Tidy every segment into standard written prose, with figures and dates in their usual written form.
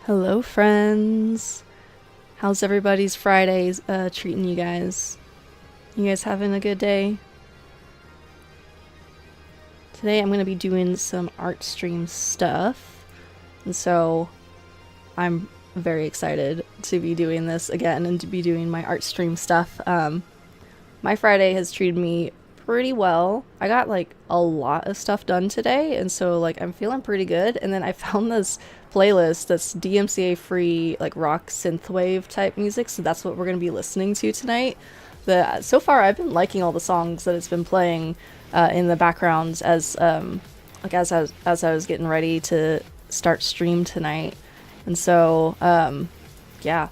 Hello, friends. How's everybody's Fridays treating you guys? You guys having a good day? Today I'm going to be doing some art stream stuff, and so I'm very excited to be doing this again and to be doing my art stream stuff. My Friday has treated me pretty well. I got like a lot of stuff done today, and so like I'm feeling pretty good. And then I found this playlist that's DMCA free, like rock synthwave type music, so that's what we're gonna be listening to tonight. So far I've been liking all the songs that it's been playing in the background as I was getting ready to start stream tonight. And so yeah,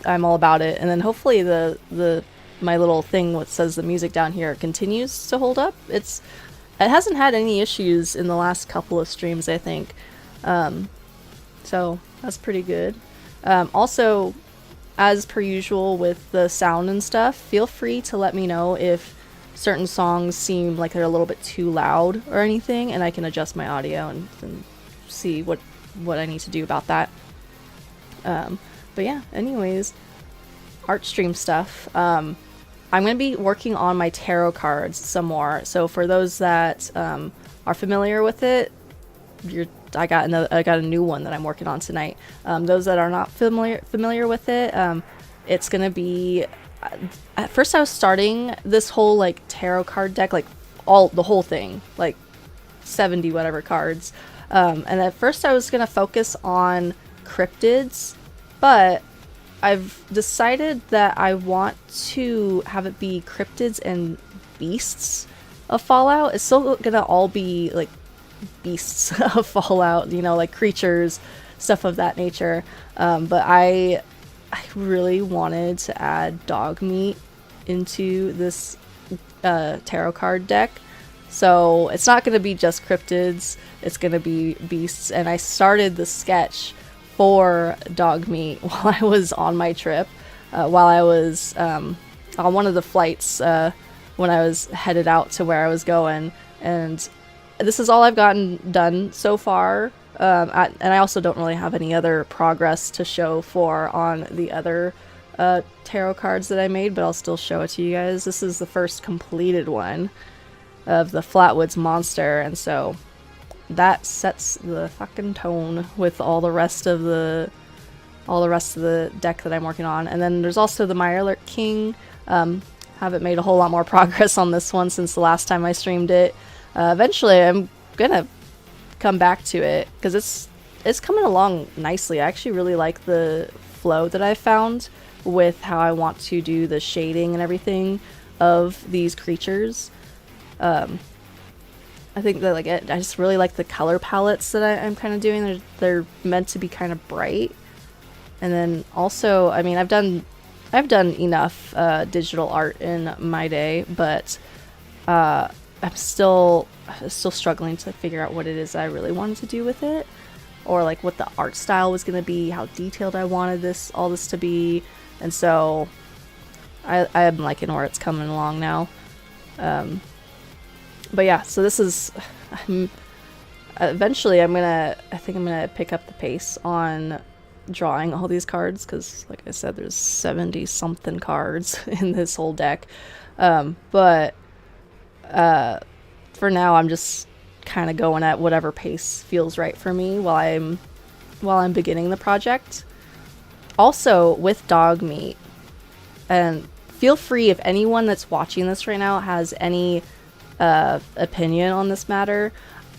I'm all about it. And then hopefully the my little thing that says the music down here continues to hold up. It hasn't had any issues in the last couple of streams, I think. So that's pretty good. Also, as per usual with the sound and stuff, feel free to let me know if certain songs seem like they're a little bit too loud or anything, and I can adjust my audio and see what I need to do about that. But yeah, anyways, art stream stuff. I'm going to be working on my tarot cards some more. So for those that are familiar with it, I got a new one that I'm working on tonight. Those that are not familiar with it, it's going to be at first I was starting this whole like tarot card deck, like the whole thing, like 70 whatever cards. And at first I was going to focus on cryptids, but I've decided that I want to have it be cryptids and beasts of Fallout. It's still gonna all be like beasts of Fallout, you know, like creatures, stuff of that nature. But I really wanted to add dog meat into this tarot card deck. So it's not gonna be just cryptids, it's gonna be beasts. And I started the sketch for dog meat while I was on my trip, while I was on one of the flights when I was headed out to where I was going. And this is all I've gotten done so far. And I also don't really have any other progress to show for on the other tarot cards that I made, but I'll still show it to you guys. This is the first completed one of the Flatwoods monster, and so that sets the fucking tone with all the rest of the deck that I'm working on. And then there's also the Mirelurk King. Haven't made a whole lot more progress on this one since the last time I streamed it. Eventually I'm gonna come back to it because it's coming along nicely. I actually really like the flow that I found with how I want to do the shading and everything of these creatures. I think that I just really like the color palettes that I'm kind of doing. They're meant to be kind of bright. And then also, I mean, I've done enough digital art in my day, but I'm still struggling to figure out what it is I really wanted to do with it, or like what the art style was going to be, how detailed I wanted all this to be. And so I'm liking where it's coming along now. But yeah, so this is eventually I think I'm gonna pick up the pace on drawing all these cards, because like I said, there's 70 something cards in this whole deck. But for now I'm just kind of going at whatever pace feels right for me while I'm beginning the project. Also with dog meat, and feel free if anyone that's watching this right now has any opinion on this matter.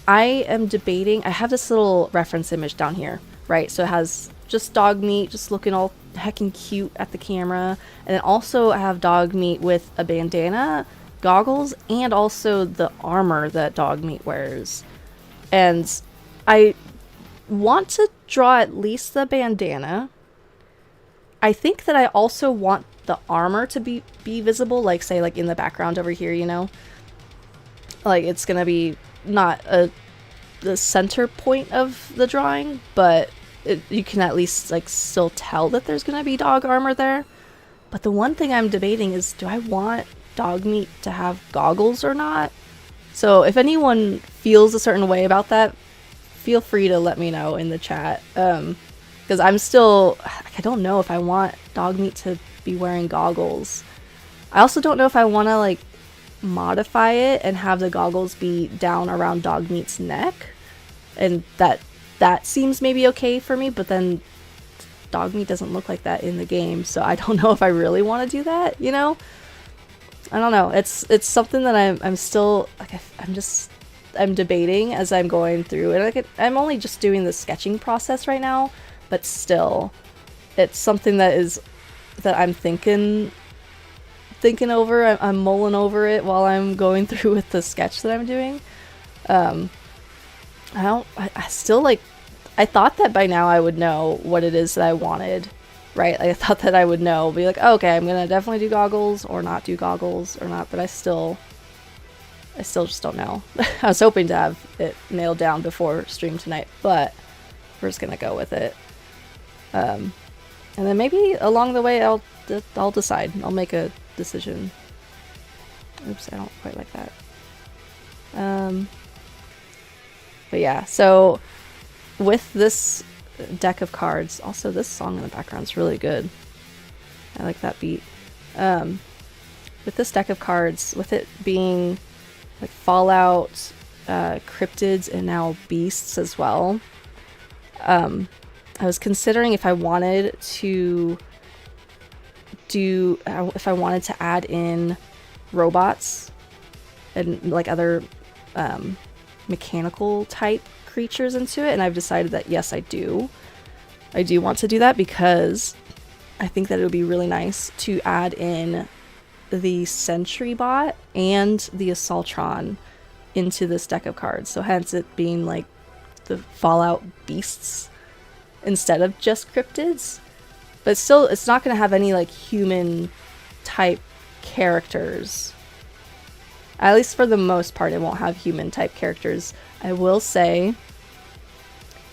I am debating, I have this little reference image down here, right? So it has just dog meat just looking all heckin' cute at the camera, and then also I have dog meat with a bandana, goggles, and also the armor that dog meat wears. And I want to draw at least the bandana. I think that I also want the armor to be visible, like say like in the background over here, you know? Like it's gonna be not the center point of the drawing, but you can at least like still tell that there's gonna be dog armor there. But the one thing I'm debating is, do I want dog meat to have goggles or not? So if anyone feels a certain way about that, feel free to let me know in the chat. Because I'm still, I don't know if I want Dogmeat to be wearing goggles. I also don't know if I want to like modify it and have the goggles be down around Dogmeat's neck, and that seems maybe okay for me, but then Dogmeat doesn't look like that in the game, so I don't know if I really want to do that, you know? I don't know. It's something that I'm still like I'm debating as I'm going through, and like I'm only just doing the sketching process right now, but still, it's something that I'm thinking over. I'm mulling over it while I'm going through with the sketch that I'm doing. I still like, I thought that by now I would know what it is that I wanted, right? Like, I thought that I would know, be like, oh, okay, I'm gonna definitely do goggles or not do goggles or not, but I still just don't know. I was hoping to have it nailed down before stream tonight, but we're just gonna go with it. And then maybe along the way I'll decide. I'll make a decision. Oops, I don't quite like that. But yeah, so with this deck of cards, also this song in the background is really good. I like that beat. With this deck of cards, with it being like Fallout, cryptids, and now beasts as well, I was considering if I wanted to add in robots and like other mechanical type creatures into it, and I've decided that yes, I do want to do that, because I think that it would be really nice to add in the Sentry bot and the Assaultron into this deck of cards, so hence it being like the Fallout beasts instead of just cryptids. But still, it's not going to have any like human type characters. At least for the most part, it won't have human type characters. I will say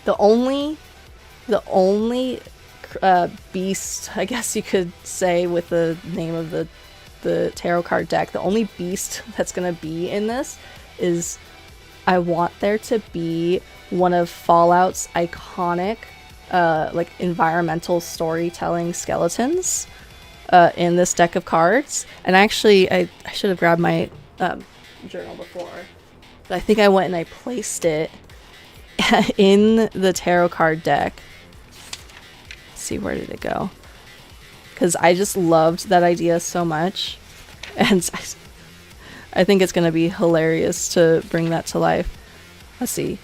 the only beast, I guess you could say, with the name of the tarot card deck, the only beast that's going to be in this is, I want there to be one of Fallout's iconic like environmental storytelling skeletons in this deck of cards. And actually, I should have grabbed my journal before, but I think I went and I placed it in the tarot card deck. Let's see, where did it go? Because I just loved that idea so much, and I think it's going to be hilarious to bring that to life. Let's see.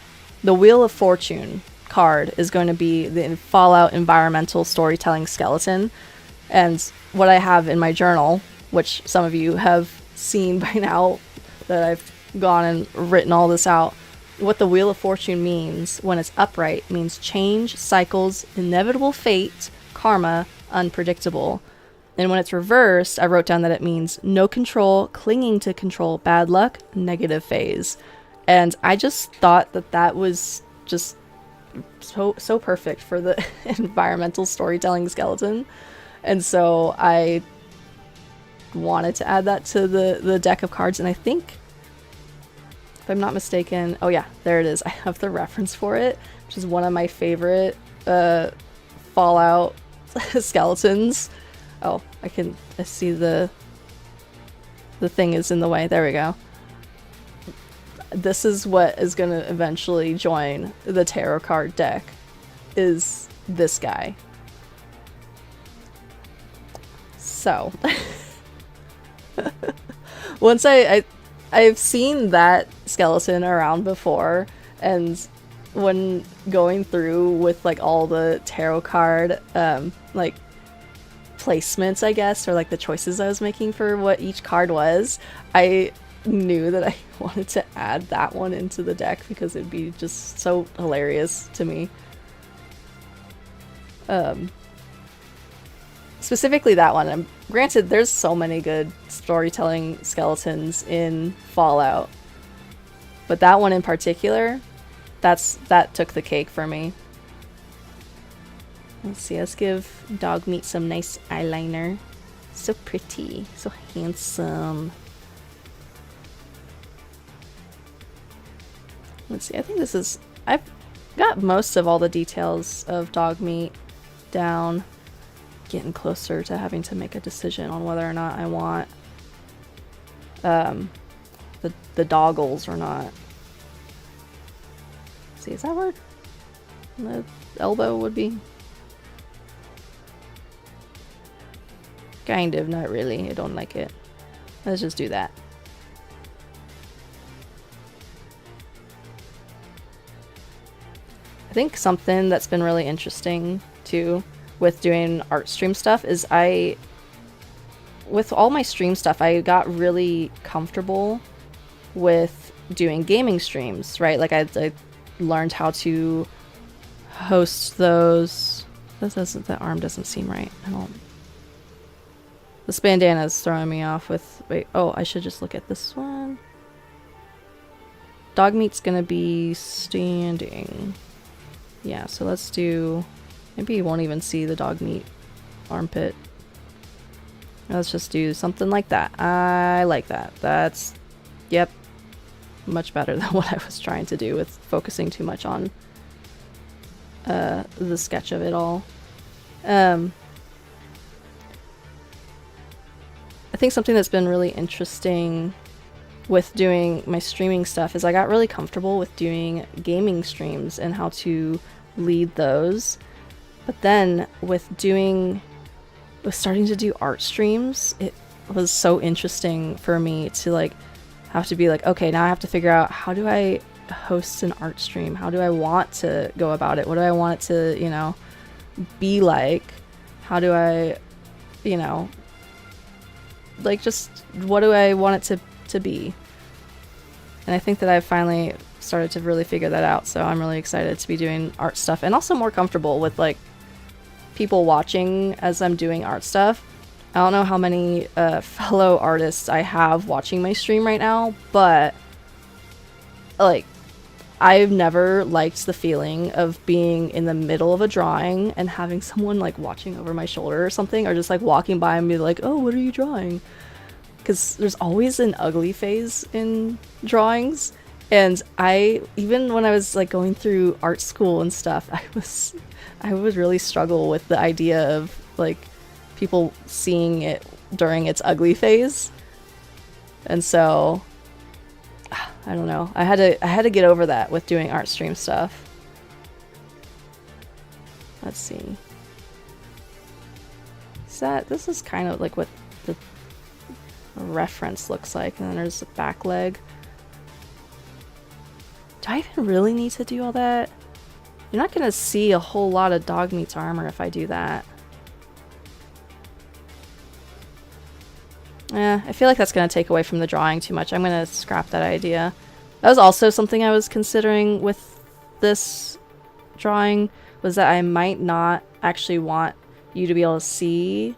The Wheel of Fortune card is going to be the Fallout environmental storytelling skeleton, and what I have in my journal, which some of you have seen by now that I've gone and written all this out, what the Wheel of Fortune means when it's upright means change, cycles, inevitable fate, karma, unpredictable. And when it's reversed, I wrote down that it means no control, clinging to control, bad luck, negative phase. And I just thought that was just so perfect for the environmental storytelling skeleton, and so I wanted to add that to the deck of cards. And I think, if I'm not mistaken, oh yeah, there it is. I have the reference for it, which is one of my favorite Fallout skeletons. Oh, I see the thing is in the way. There we go. This is what is going to eventually join the tarot card deck, is this guy. So, once I've seen that skeleton around before, and when going through with like all the tarot card like placements, I guess, or like the choices I was making for what each card was, I knew that I wanted to add that one into the deck because it'd be just so hilarious to me. Specifically that one. Granted, there's so many good storytelling skeletons in Fallout, but that one in particular, that took the cake for me. Let's see, let's give Dogmeat some nice eyeliner. So pretty, so handsome. Let's see, I think this is, Got most of all the details of dog meat down. Getting closer to having to make a decision on whether or not I want the doggles or not. See, is that where the elbow would be? Kind of, not really. I don't like it. Let's just do that. I think something that's been really interesting too with doing art stream stuff is with all my stream stuff, I got really comfortable with doing gaming streams, right? Like I learned how to host those. That arm doesn't seem right. I don't. This bandana is throwing me off with, wait, oh, I should just look at this one. Dog meat's gonna be standing. Yeah, so let's do, maybe you won't even see the dog meat armpit. Let's just do something like that. I like that. That's, yep, much better than what I was trying to do with focusing too much on the sketch of it all. I think something that's been really interesting with doing my streaming stuff is I got really comfortable with doing gaming streams and how to lead those. But then with starting to do art streams, it was so interesting for me to like have to be like, okay, now I have to figure out, how do I host an art stream? How do I want to go about it? What do I want it to, you know, be like? How do I, you know, like, just what do I want it to be? And I think that I've finally started to really figure that out, so I'm really excited to be doing art stuff and also more comfortable with like people watching as I'm doing art stuff. I don't know how many fellow artists I have watching my stream right now, but like I've never liked the feeling of being in the middle of a drawing and having someone like watching over my shoulder or something, or just like walking by and be like, oh, what are you drawing? Because there's always an ugly phase in drawings, and even when I was like going through art school and stuff, I would really struggle with the idea of like people seeing it during its ugly phase. And so I don't know. I had to get over that with doing art stream stuff. Let's see. This is kind of like what the reference looks like, and then there's the back leg. Do I even really need to do all that? You're not gonna see a whole lot of dog meat's armor if I do that. I feel like that's gonna take away from the drawing too much. I'm gonna scrap that idea. That was also something I was considering with this drawing, was that I might not actually want you to be able to see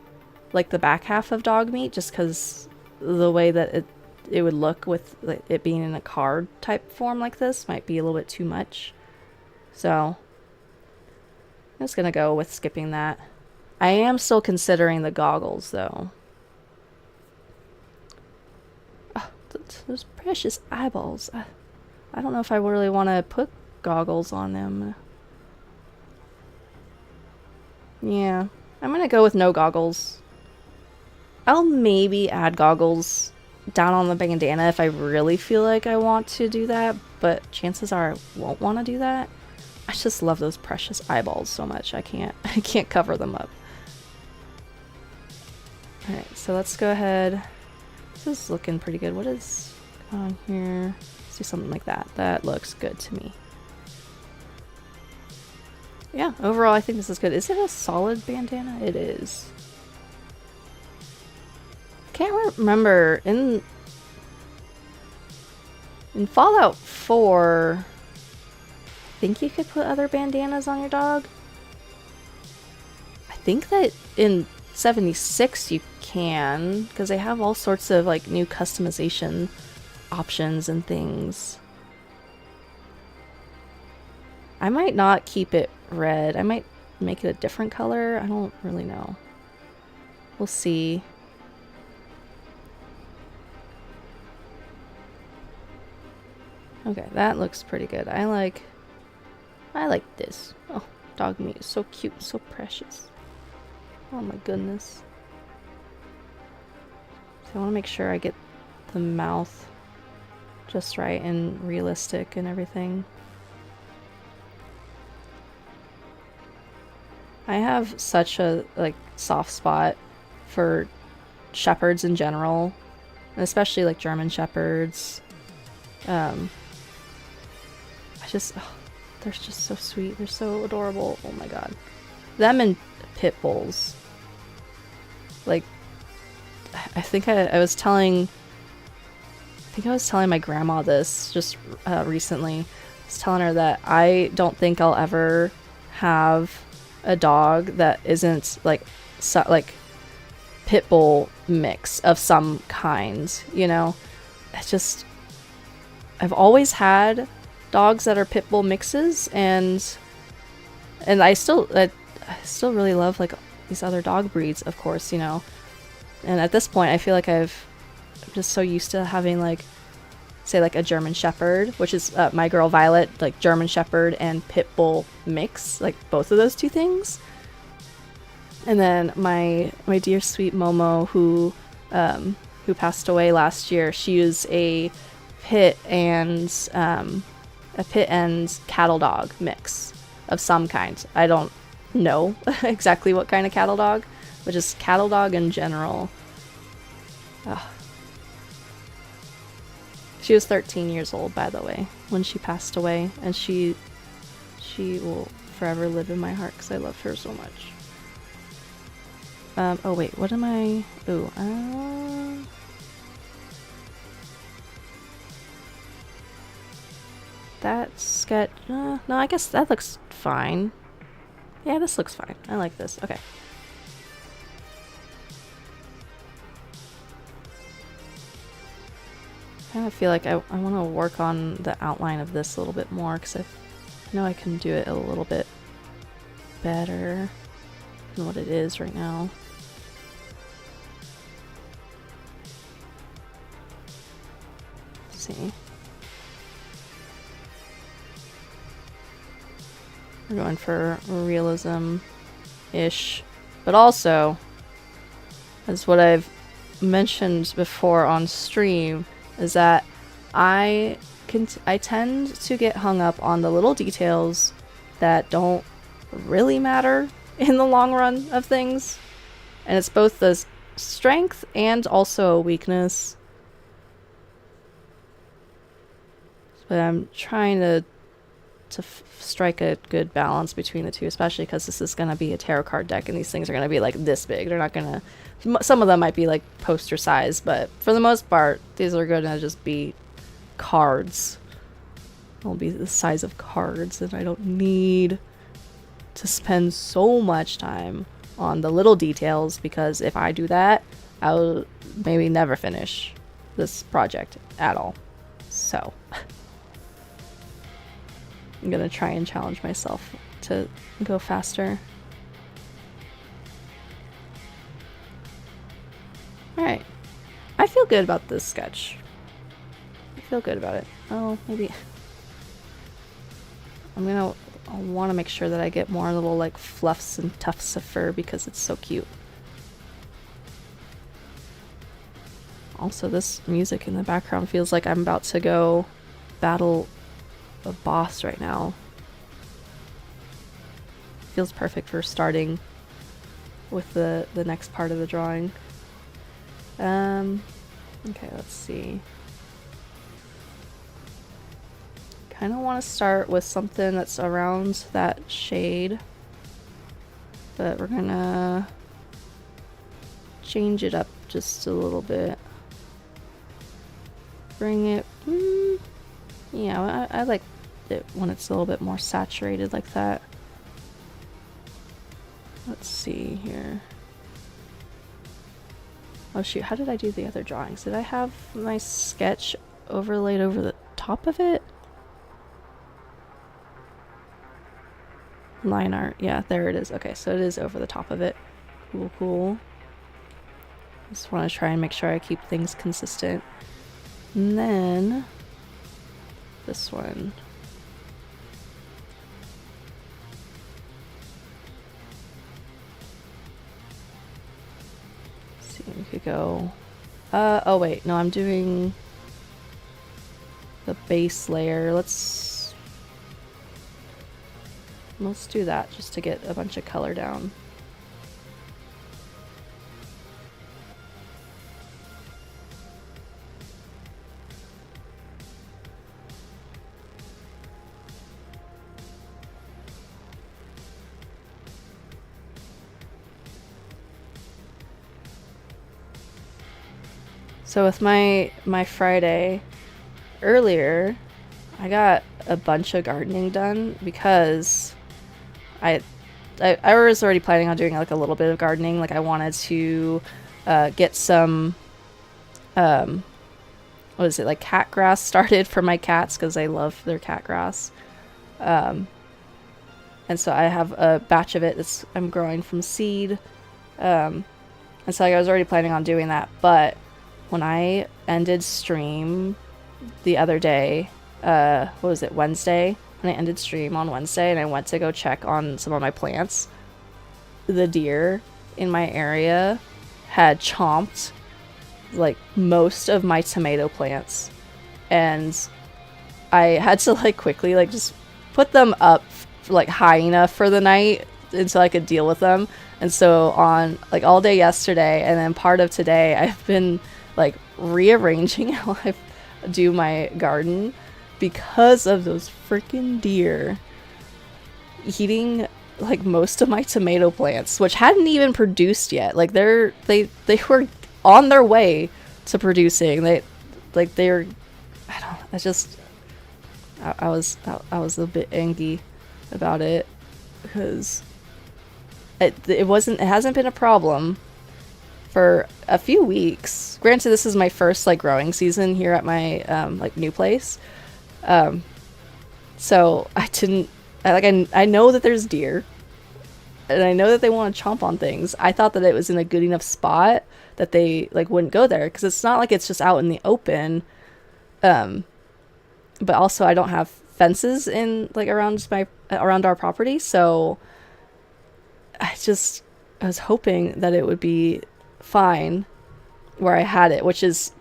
like the back half of dog meat, just because the way that it would look with it being in a card type form like this might be a little bit too much. So I'm just gonna go with skipping that. I am still considering the goggles though. Oh, those precious eyeballs. I don't know if I really want to put goggles on them. Yeah, I'm gonna go with no goggles. I'll maybe add goggles down on the bandana if I really feel like I want to do that, but chances are I won't want to do that. I just love those precious eyeballs so much. I can't cover them up. Alright, so let's go ahead. This is looking pretty good. What is going on here? Let's do something like that. That looks good to me. Yeah, overall I think this is good. Is it a solid bandana? It is. Can't remember. In Fallout 4, I think you could put other bandanas on your dog. I think that in 76 you can, because they have all sorts of like new customization options and things. I might not keep it red. I might make it a different color. I don't really know. We'll see. Okay, that looks pretty good. I like I like this. Oh, dog meat is so cute, so precious. Oh my goodness. So I want to make sure I get the mouth just right and realistic and everything. I have such a like soft spot for shepherds in general, and especially like German shepherds. I just, oh, they're just so sweet. They're so adorable. Oh my god. Them and pit bulls. Like, I think I was telling my grandma this just recently. I was telling her that I don't think I'll ever have a dog that isn't like pit bull mix of some kind, you know? It's just, I've always had dogs that are pit bull mixes, and I still really love like these other dog breeds, of course, you know. And at this point, I feel like I'm just so used to having like, say like a German Shepherd, which is my girl Violet, like German Shepherd and pit bull mix, like both of those two things. And then my dear sweet Momo, who passed away last year, she was a pit and cattle dog mix of some kind. I don't know exactly what kind of cattle dog, but just cattle dog in general. Ugh. She was 13 years old, by the way, when she passed away, and she will forever live in my heart because I loved her so much. Oh wait, what am I? Ooh, that sketch. No, I guess that looks fine. Yeah, this looks fine. I like this. Okay. I kind of feel like I want to work on the outline of this a little bit more because I know I can do it a little bit better than what it is right now. Let's see. We're going for realism-ish, but also, as what I've mentioned before on stream, is that I tend to get hung up on the little details that don't really matter in the long run of things, and it's both the strength and also a weakness. But I'm trying to strike a good balance between the two, especially because this is going to be a tarot card deck and these things are going to be like this big. They're not going to, some of them might be like poster size, but for the most part these are going to just be cards. They'll be the size of cards, and I don't need to spend so much time on the little details, because if I do that, I'll maybe never finish this project at all. So I'm gonna try and challenge myself to go faster. Alright. I feel good about this sketch. I feel good about it. Oh, maybe I want to make sure that I get more little like fluffs and tufts of fur because it's so cute. Also, this music in the background feels like I'm about to go battle a boss right now. Feels perfect for starting with the next part of the drawing. Okay, let's see. Kind of want to start with something that's around that shade, but we're gonna change it up just a little bit. Bring it, yeah, I like it when it's a little bit more saturated like that. Let's see here. Oh shoot, how did I do the other drawings? Did I have my sketch overlaid over the top of it? Line art, yeah, there it is. Okay, so it is over the top of it. Cool, cool. Just want to try and make sure I keep things consistent. And then this one. We could go... oh wait, no, I'm doing the base layer. Let's do that just to get a bunch of color down. So with my Friday earlier, I got a bunch of gardening done because I was already planning on doing like a little bit of gardening. Like I wanted to get some what is it, like cat grass started for my cats because I love their cat grass. And so I have a batch of it that's I'm growing from seed. And so I was already planning on doing that, but when I ended stream the other day, what was it, Wednesday? When I ended stream on Wednesday and I went to go check on some of my plants, the deer in my area had chomped like most of my tomato plants. And I had to like quickly like just put them up like high enough for the night until I could deal with them. And so on like all day yesterday and then part of today, I've been like rearranging how I do my garden because of those freaking deer eating like most of my tomato plants, which hadn't even produced yet. Like they were on their way to producing. They were, I don't know, I just I was a bit angry about it because it hasn't been a problem for a few weeks. Granted, this is my first like growing season here at my like new place, so I know that there's deer, and I know that they want to chomp on things. I thought that it was in a good enough spot that they like wouldn't go there because it's not like it's just out in the open. But also I don't have fences in like around our property, so I was hoping that it would be fine where I had it, which is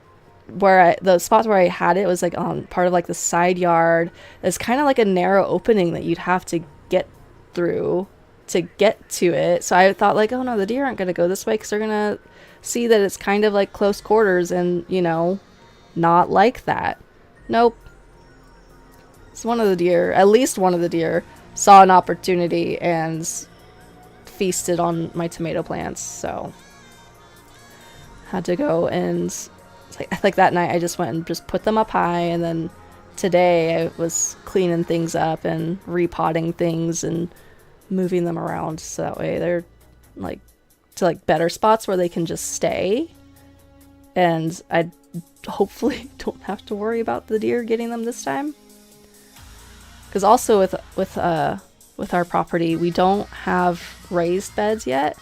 where the spots where I had it was like on part of like the side yard. It's kind of like a narrow opening that you'd have to get through to get to it. So I thought like, oh no, the deer aren't going to go this way because they're going to see that it's kind of like close quarters and, you know, not like that. Nope. It's at least one of the deer saw an opportunity and feasted on my tomato plants, so had to go and like that night I just went and just put them up high, and then today I was cleaning things up and repotting things and moving them around so that way they're like to like better spots where they can just stay, and I hopefully don't have to worry about the deer getting them this time. Because also with our property, we don't have raised beds yet.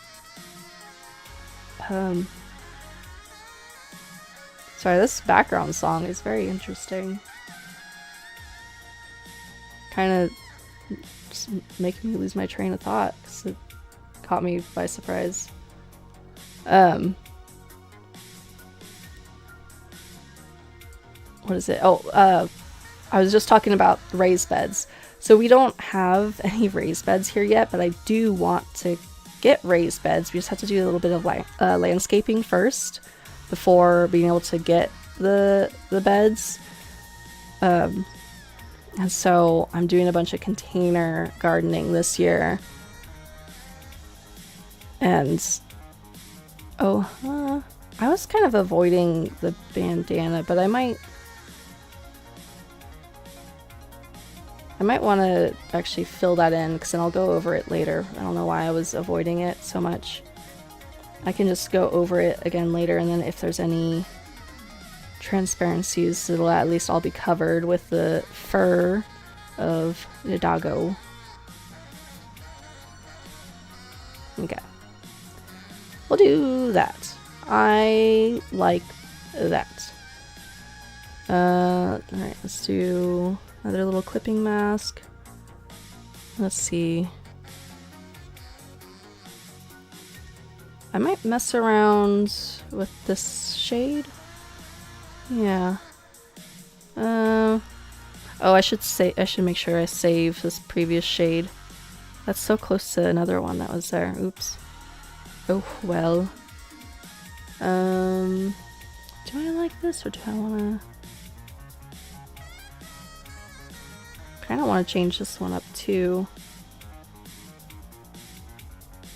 Sorry, this background song is very interesting. Kind of just making me lose my train of thought because it caught me by surprise. What is it? Oh, I was just talking about raised beds. So we don't have any raised beds here yet, but I do want to get raised beds. We just have to do a little bit of landscaping first before being able to get the beds. And so I'm doing a bunch of container gardening this year. And I was kind of avoiding the bandana, but I might want to actually fill that in because then I'll go over it later. I don't know why I was avoiding it so much. I can just go over it again later, and then if there's any transparencies, it'll at least all be covered with the fur of the doggo. Okay. We'll do that. I like that. Alright, let's do another little clipping mask. Let's see. I might mess around with this shade. Yeah. Oh, I should make sure I save this previous shade. That's so close to another one that was there. Oops. Oh well. Do I like this or do I wanna? Kinda wanna change this one up too.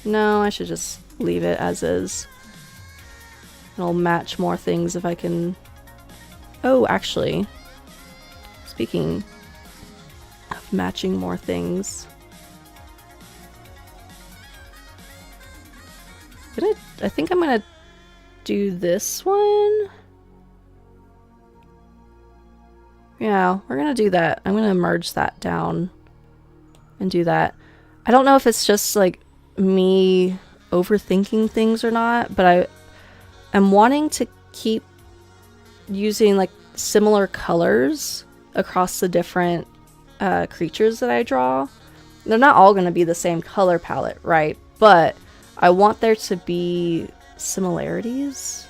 No, I should just leave it as is. It'll match more things if I can. Oh, actually, speaking of matching more things, I think I'm gonna do this one. Yeah, we're gonna do that. I'm gonna merge that down and do that. I don't know if it's just like me overthinking things or not, but I'm wanting to keep using like similar colors across the different creatures that I draw. They're not all going to be the same color palette, right? But I want there to be similarities.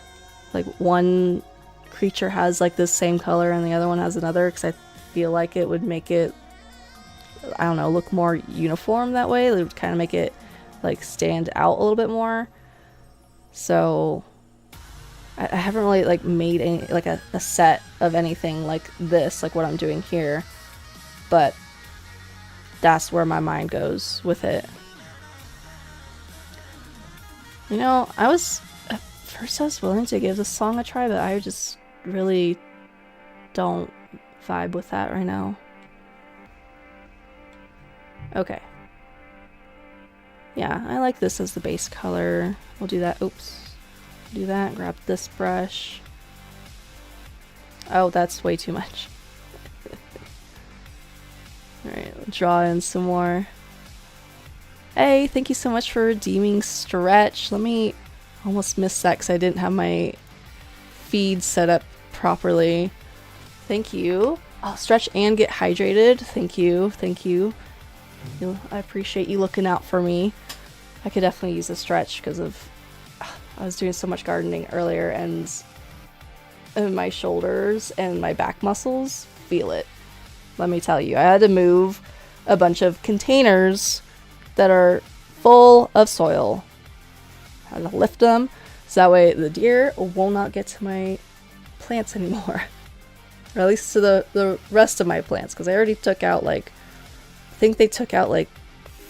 Like one creature has like this same color and the other one has another, because I feel like it would make it, I don't know, look more uniform that way. It would kind of make it like stand out a little bit more. So I haven't really like made any like a set of anything like this, like what I'm doing here, but that's where my mind goes with it. You know, at first I was willing to give this song a try, but I just really don't vibe with that right now. Okay. Yeah, I like this as the base color. We'll do that. Oops. Do that. Grab this brush. Oh, that's way too much. Alright, draw in some more. Hey, thank you so much for redeeming Stretch. Let me almost miss that because I didn't have my feed set up properly. Thank you. I'll stretch and get hydrated. Thank you. Thank you. I appreciate you looking out for me. I could definitely use a stretch because of I was doing so much gardening earlier, and my shoulders and my back muscles feel it. Let me tell you, I had to move a bunch of containers that are full of soil. I had to lift them so that way the deer will not get to my plants anymore. Or at least to the rest of my plants, because I already took out like, I think they took out like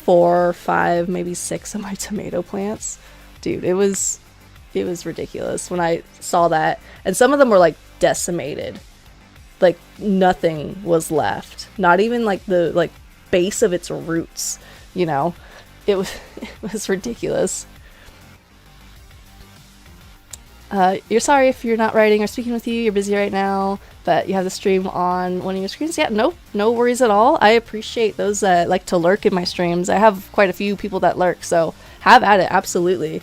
4 or 5, maybe 6 of my tomato plants. Dude, it was ridiculous when I saw that. And some of them were like decimated. Like nothing was left. Not even like the like base of its roots, you know. It was ridiculous. You're sorry if you're not writing or speaking with you. You're busy right now, but you have the stream on one of your screens. Yeah, no worries at all. I appreciate those that like to lurk in my streams. I have quite a few people that lurk, so have at it, absolutely.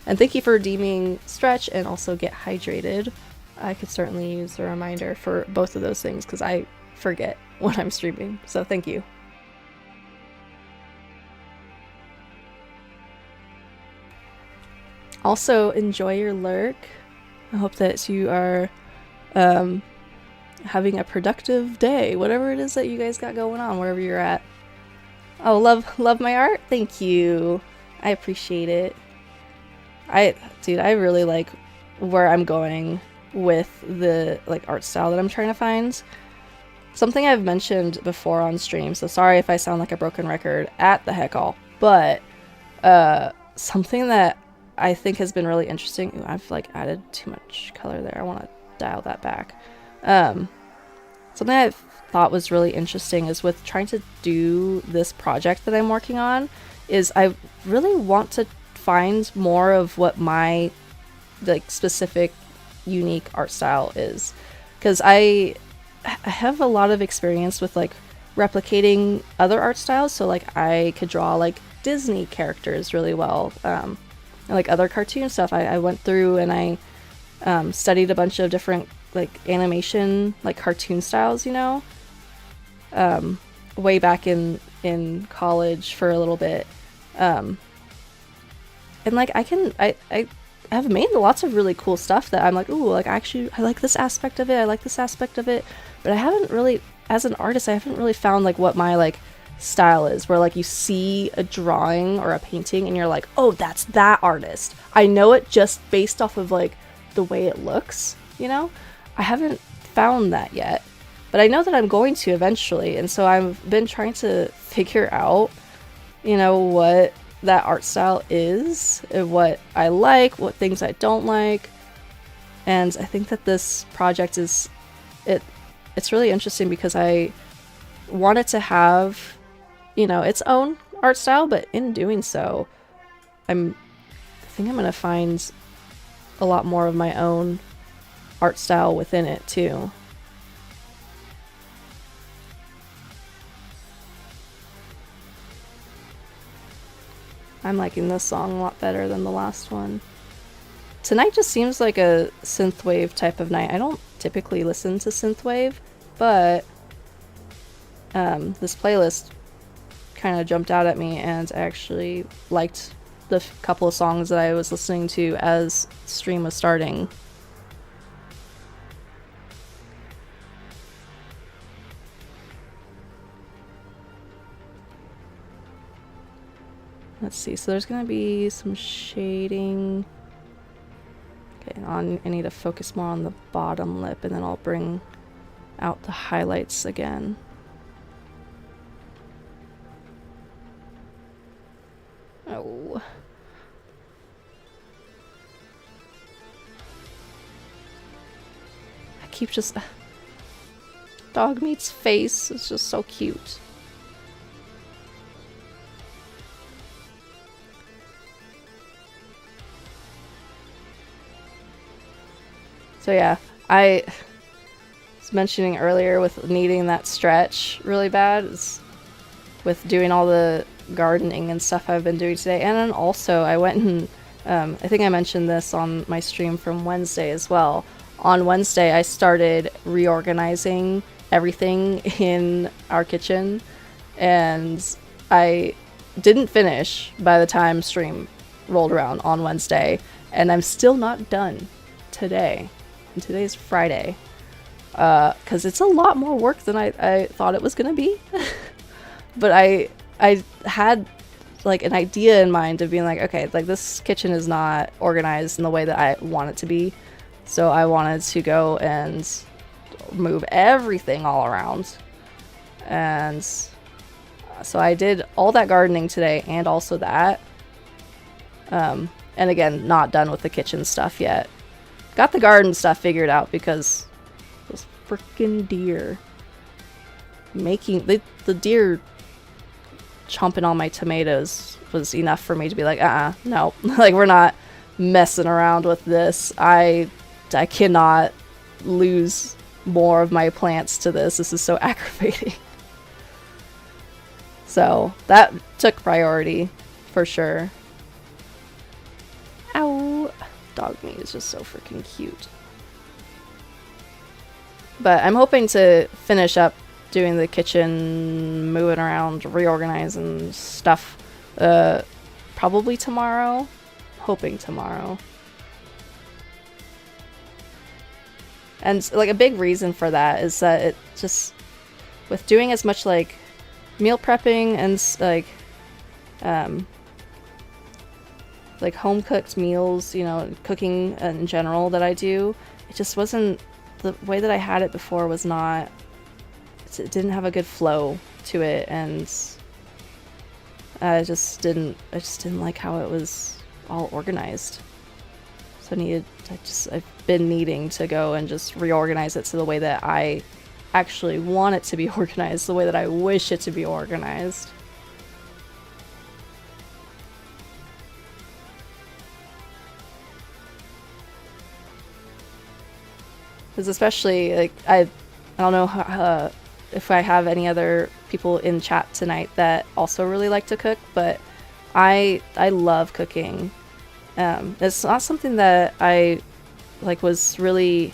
And thank you for redeeming Stretch and also Get Hydrated. I could certainly use a reminder for both of those things because I forget when I'm streaming, so thank you. Also, enjoy your lurk. I hope that you are having a productive day, whatever it is that you guys got going on, wherever you're at. Oh, love my art? Thank you. I appreciate it. Dude, I really like where I'm going with the like art style that I'm trying to find. Something I've mentioned before on stream, so sorry if I sound like a broken record at the heck all, but something that I think has been really interesting. Ooh, I've like added too much color there. I want to dial that back. Something I thought was really interesting is with trying to do this project that I'm working on is I really want to find more of what my like specific unique art style is, because I have a lot of experience with like replicating other art styles. So like I could draw like Disney characters really well, and like other cartoon stuff. I went through and I studied a bunch of different like animation, like cartoon styles, you know, way back in college for a little bit. and like I have made lots of really cool stuff that I'm like, ooh, like actually I like this aspect of it, I like this aspect of it, but I haven't really, as an artist, I haven't really found like what my like style is, where like you see a drawing or a painting and you're like, oh, that's that artist. I know it just based off of like the way it looks, you know? I haven't found that yet, but I know that I'm going to eventually, and so I've been trying to figure out, you know, what that art style is, and what I like, what things I don't like. And I think that this project is it's really interesting because I want it to have, you know, its own art style, but in doing so, I think I'm gonna find a lot more of my own art style within it too. I'm liking this song a lot better than the last one. Tonight just seems like a synthwave type of night. I don't typically listen to synthwave, but this playlist kind of jumped out at me, and I actually liked the couple of songs that I was listening to as stream was starting. Let's see, so there's gonna be some shading. Okay, I need to focus more on the bottom lip, and then I'll bring out the highlights again. Oh. I keep just... Dog Meat's face is just so cute. So yeah, I was mentioning earlier with needing that stretch really bad, is with doing all the gardening and stuff I've been doing today. And then also I went and I think I mentioned this on my stream from Wednesday as well. On Wednesday I started reorganizing everything in our kitchen, and I didn't finish by the time stream rolled around on Wednesday, and I'm still not done today. And today's Friday, because it's a lot more work than I thought it was gonna be. But I had like an idea in mind of being like, okay, like this kitchen is not organized in the way that I want it to be, so I wanted to go and move everything all around. And so I did all that gardening today, and also that, and again, not done with the kitchen stuff yet. Got the garden stuff figured out because those freaking deer making the deer chomping on my tomatoes was enough for me to be like, no, like we're not messing around with this. I cannot lose more of my plants to this. This is so aggravating. So that took priority for sure. Ow. Dog Meat is just so freaking cute. But I'm hoping to finish up doing the kitchen, moving around, reorganizing stuff, probably tomorrow. Hoping tomorrow. And like a big reason for that is that it just, with doing as much like meal prepping and like home cooked meals, you know, cooking in general that I do, it just wasn't, the way that I had it before was not, it didn't have a good flow to it, and I just didn't like how it was all organized. So I've been needing to go and just reorganize it to the way that I actually want it to be organized, the way that I wish it to be organized. Because especially, like, I don't know if I have any other people in chat tonight that also really like to cook, but I love cooking. It's not something that I like was really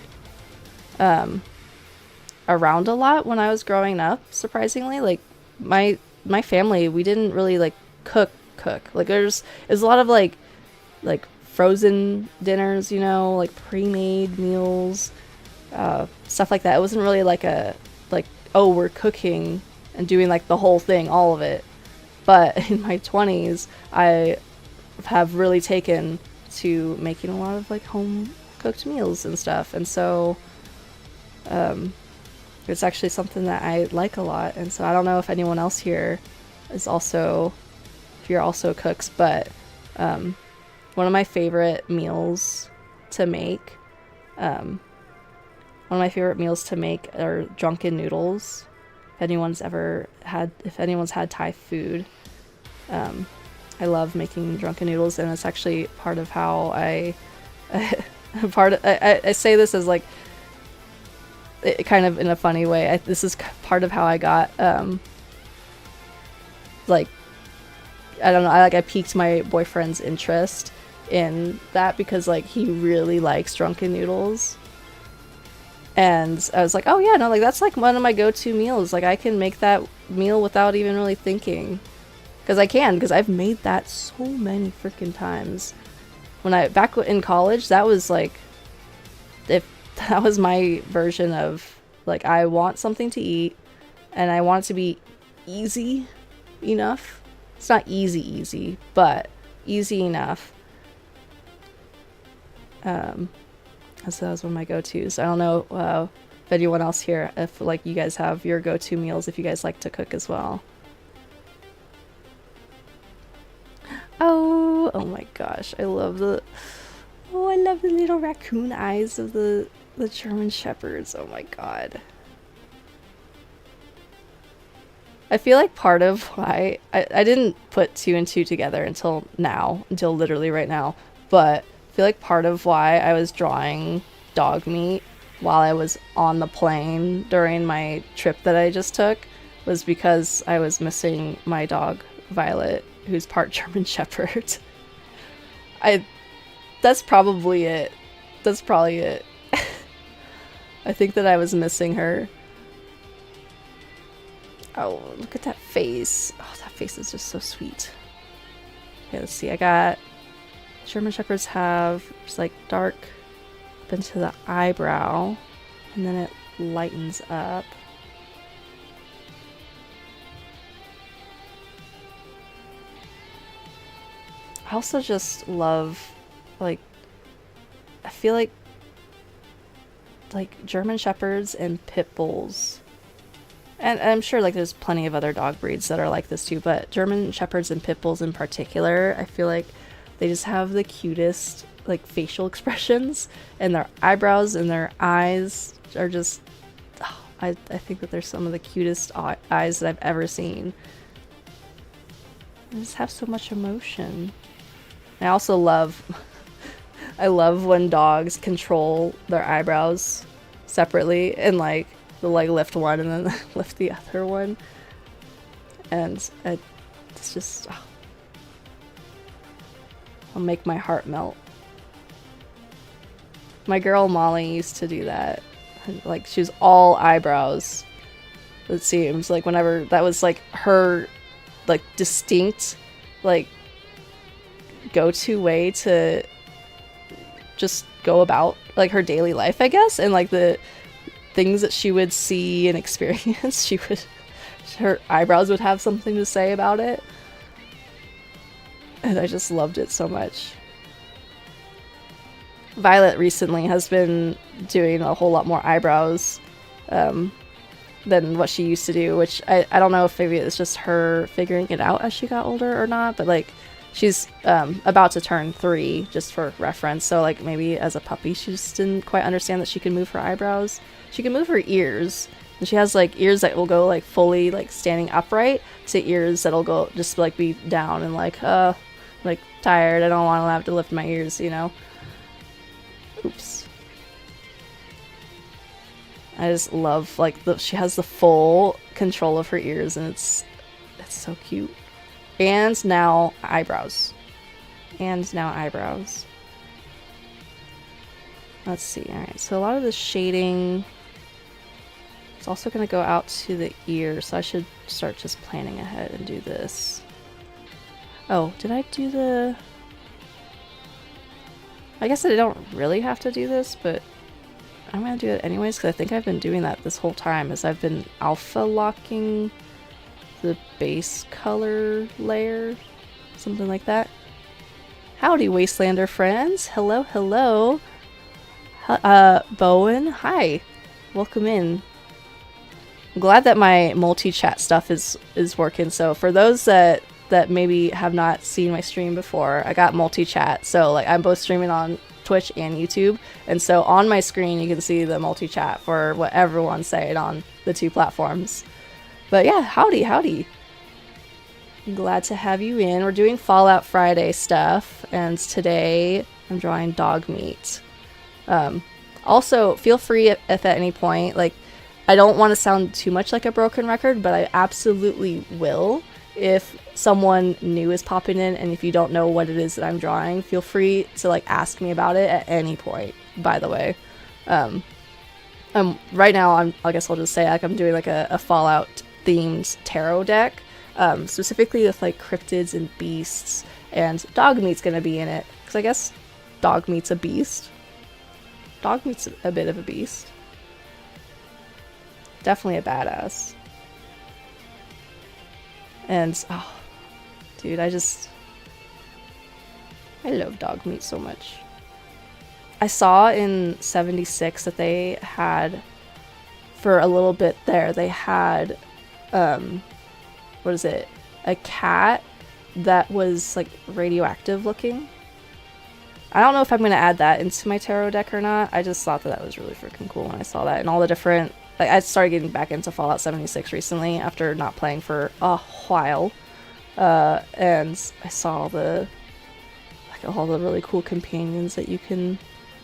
around a lot when I was growing up, surprisingly. Like my family, we didn't really like cook. Like there's a lot of like like frozen dinners, you know, like pre-made meals, stuff like that. It wasn't really like a like, oh, we're cooking and doing like the whole thing, all of it. But in my 20s, I have really taken to making a lot of like home cooked meals and stuff, and so it's actually something that I like a lot. And so I don't know if anyone else here is also, if you're also cooks, but one of my favorite meals to make, are drunken noodles. If anyone's had Thai food, I love making drunken noodles, and it's actually part of how I say this as like, kind of in a funny way. This is part of how I got like, I don't know, I piqued my boyfriend's interest in that, because like he really likes drunken noodles, and I was like, oh yeah, no, like that's like one of my go-to meals. Like I can make that meal without even really thinking, because I've made that so many freaking times. Back in college, that was like, that was my version of like, I want something to eat and I want it to be easy enough. It's not easy, but easy enough. So that was one of my go-tos. I don't know if anyone else here, if like you guys have your go-to meals, if you guys like to cook as well. Oh my gosh, I love the little raccoon eyes of the German Shepherds. Oh my god. I feel like part of why I didn't put 2 and 2 together until literally right now, but I feel like part of why I was drawing dog meat while I was on the plane during my trip that I just took was because I was missing my dog Violet, who's part German Shepherd. That's probably it. I think that I was missing her. Oh, look at that face. Oh, that face is just so sweet. Okay, let's see. I got German Shepherds have just like dark up into the eyebrow, and then it lightens up. I also just love, like, I feel like German Shepherds and Pit Bulls, and I'm sure like there's plenty of other dog breeds that are like this too, but German Shepherds and Pit Bulls in particular, I feel like they just have the cutest like facial expressions, and their eyebrows and their eyes are just, oh, I think that they're some of the cutest eyes that I've ever seen. They just have so much emotion. I also love I love when dogs control their eyebrows separately, and like they'll like lift one and then lift the other one, and it's just, oh, it'll make my heart melt. My girl Molly used to do that. Like she was all eyebrows. It seems like whenever that was like her like distinct like go-to way to just go about like her daily life, I guess, and like the things that she would see and experience, her eyebrows would have something to say about it, and I just loved it so much. Violet recently has been doing a whole lot more eyebrows than what she used to do, which I don't know if maybe it's just her figuring it out as she got older or not, but like she's about to turn 3, just for reference, so like maybe as a puppy she just didn't quite understand that she could move her eyebrows. She can move her ears, and she has like ears that will go like fully like standing upright to ears that'll go just like be down and like tired, I don't want to have to lift my ears, you know. Oops. I just love like she has the full control of her ears, and it's so cute. And now eyebrows. Let's see. Alright, so a lot of the shading is also going to go out to the ear, so I should start just planning ahead and do this. Oh, did I do the... I guess I don't really have to do this, but I'm gonna do it anyways because I think I've been doing that this whole time as I've been alpha locking the base color layer, something like that. Howdy, Wastelander friends. Hello, hello. Bowen, hi. Welcome in. I'm glad that my multi-chat stuff is working. So for those that maybe have not seen my stream before, I got multi-chat. So like I'm both streaming on Twitch and YouTube, and so on my screen you can see the multi-chat for what everyone's saying on the two platforms. But yeah, howdy, howdy. I'm glad to have you in. We're doing Fallout Friday stuff, and today I'm drawing dog meat. Also, feel free if at any point, like, I don't want to sound too much like a broken record, but I absolutely will. If someone new is popping in and if you don't know what it is that I'm drawing, feel free to like ask me about it at any point, by the way. Right now, I guess I'll just say like I'm doing like a Fallout themed tarot deck, specifically with like cryptids and beasts, and dog meat's gonna be in it, because I guess dog meat's a beast. Dog meat's a bit of a beast. Definitely a badass. And, oh, dude, I love dog meat so much. I saw in 76 that they had, for a little bit there, they had, what is it? A cat that was, like, radioactive looking. I don't know if I'm going to add that into my tarot deck or not. I just thought that was really freaking cool when I saw that. And all the different... Like, I started getting back into Fallout 76 recently after not playing for a while. And I saw all the really cool companions that you can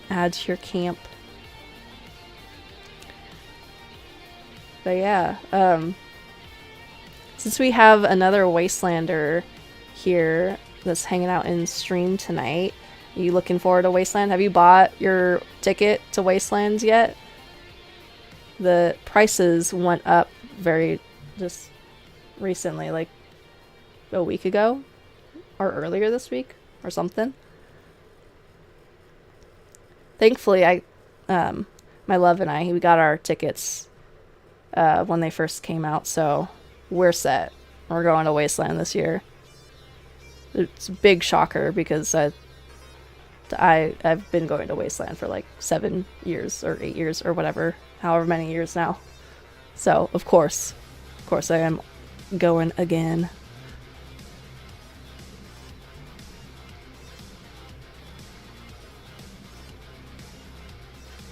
add to your camp. But yeah, since we have another Wastelander here that's hanging out in stream tonight, are you looking forward to Wasteland? Have you bought your ticket to Wastelands yet? The prices went up just recently, like a week ago or earlier this week or something. Thankfully, my love and we got our tickets when they first came out, so we're set. We're going to Wasteland this year. It's a big shocker because I've been going to Wasteland for like 7 years or 8 years or whatever, however many years now. So of course I am going again.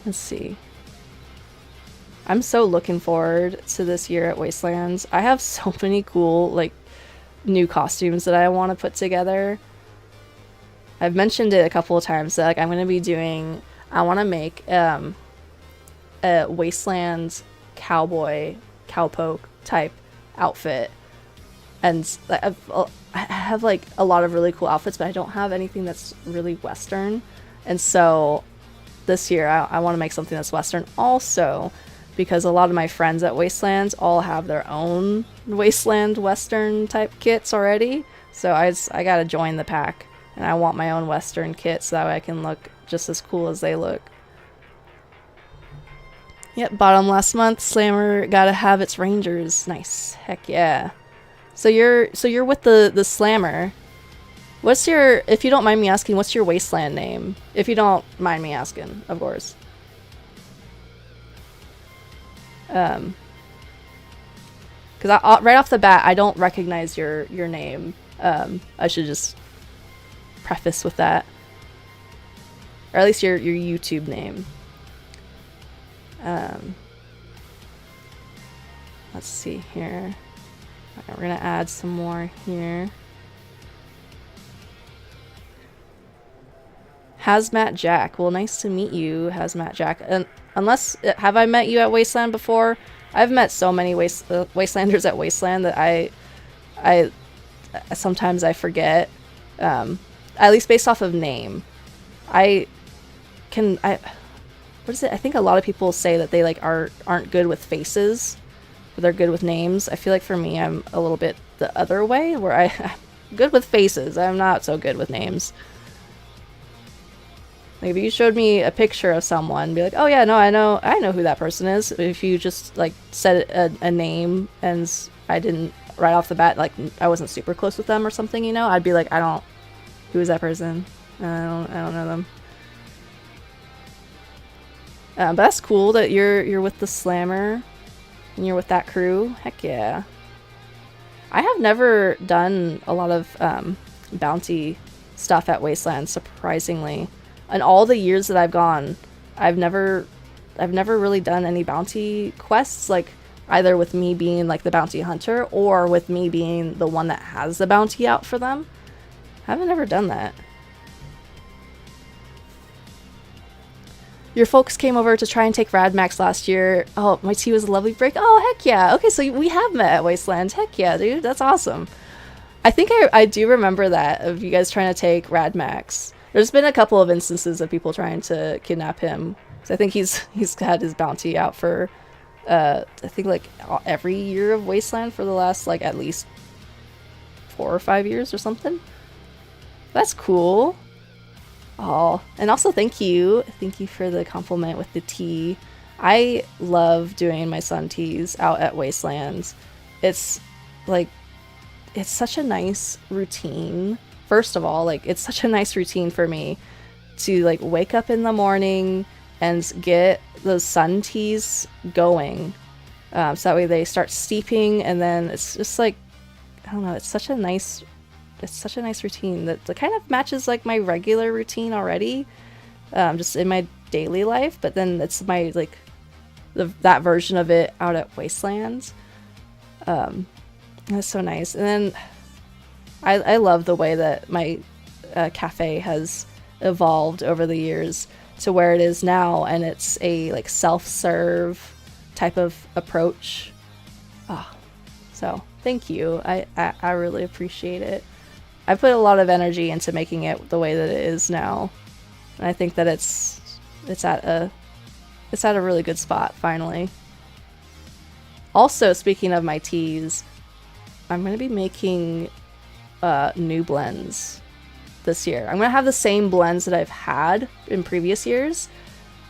Let's see. I'm so looking forward to this year at Wastelands. I have so many cool like new costumes that I want to put together. I've mentioned it a couple of times that like I'm going to be doing, I want to make a Wasteland cowboy, cowpoke type outfit. And I have like a lot of really cool outfits, but I don't have anything that's really Western. And so this year I want to make something that's Western also, because a lot of my friends at Wastelands all have their own Wasteland Western type kits already. So I gotta join the pack, and I want my own Western kit so that way I can look just as cool as they look. Yep, bought them last month. Slammer gotta have its Rangers. Nice. Heck yeah. So you're with the Slammer. What's your, if you don't mind me asking, what's your Wasteland name? If you don't mind me asking, of course. Because right off the bat, I don't recognize your name. I should just preface with that, or at least your YouTube name. Let's see here. Okay, we're gonna add some more here. Hazmat Jack. Well, nice to meet you, Hazmat Jack. And unless, have I met you at Wasteland before? I've met so many Wastelanders at Wasteland that I sometimes I forget. At least based off of name. What is it? I think a lot of people say that they like aren't good with faces, but they're good with names. I feel like for me, I'm a little bit the other way, where I'm good with faces. I'm not so good with names. Like if you showed me a picture of someone, be like, oh yeah, no, I know who that person is. If you just like said a name and I didn't right off the bat, like I wasn't super close with them or something, you know, I'd be like, who is that person? I don't know them. But that's cool that you're with the Slammer and you're with that crew. Heck yeah. I have never done a lot of bounty stuff at Wasteland, surprisingly. In all the years that I've gone, I've never really done any bounty quests, like either with me being like the bounty hunter or with me being the one that has the bounty out for them. I haven't ever done that. Your folks came over to try and take Rad Max last year. Oh, my tea was a lovely break. Oh, heck yeah. Okay, so we have met at Wasteland. Heck yeah, dude. That's awesome. I think I do remember that, of you guys trying to take Rad Max. There's been a couple of instances of people trying to kidnap him. So I think he's had his bounty out for, I think like every year of Wasteland for the last like at least 4 or 5 years or something. That's cool. Oh, and also thank you for the compliment with the tea. I love doing my sun teas out at Wastelands. It's like, it's such a nice routine. First of all, like it's such a nice routine for me to like wake up in the morning and get those sun teas going. So that way they start steeping, and then it's just like, I don't know, it's such a nice routine that kind of matches like my regular routine already, just in my daily life. But then it's my like that version of it out at Wastelands. That's so nice. And then I love the way that my cafe has evolved over the years to where it is now, and it's a like self-serve type of approach. So thank you. I really appreciate it. I put a lot of energy into making it the way that it is now, and I think that it's at a really good spot finally. Also, speaking of my teas, I'm going to be making new blends this year. I'm going to have the same blends that I've had in previous years,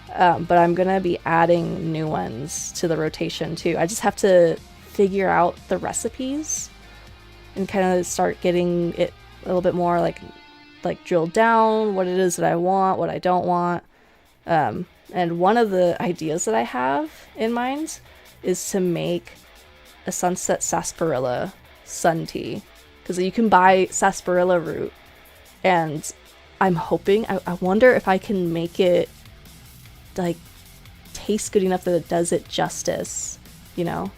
but I'm going to be adding new ones to the rotation too. I just have to figure out the recipes and kind of start getting it a little bit more like drilled down, what it is that I want, what I don't want. And one of the ideas that I have in mind is to make a sunset sarsaparilla sun tea, because you can buy sarsaparilla root, and I'm hoping, I wonder if I can make it like taste good enough that it does it justice, you know. I'm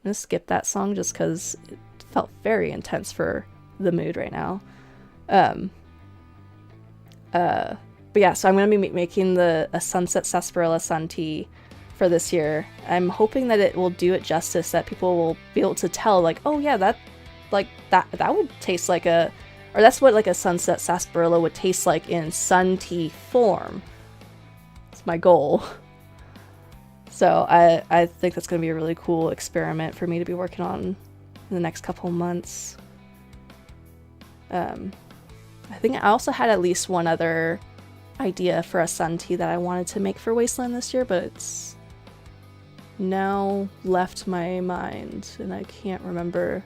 gonna skip that song just because it felt very intense for the mood right now. But yeah, so I'm gonna be making a sunset sarsaparilla sun tea for this year. I'm hoping that it will do it justice, that people will be able to tell, like, oh yeah, that would taste like or that's what like a sunset sarsaparilla would taste like in sun tea form. It's my goal. So I think that's going to be a really cool experiment for me to be working on in the next couple months. I think I also had at least one other idea for a sun tea that I wanted to make for Wasteland this year, but it's now left my mind and I can't remember.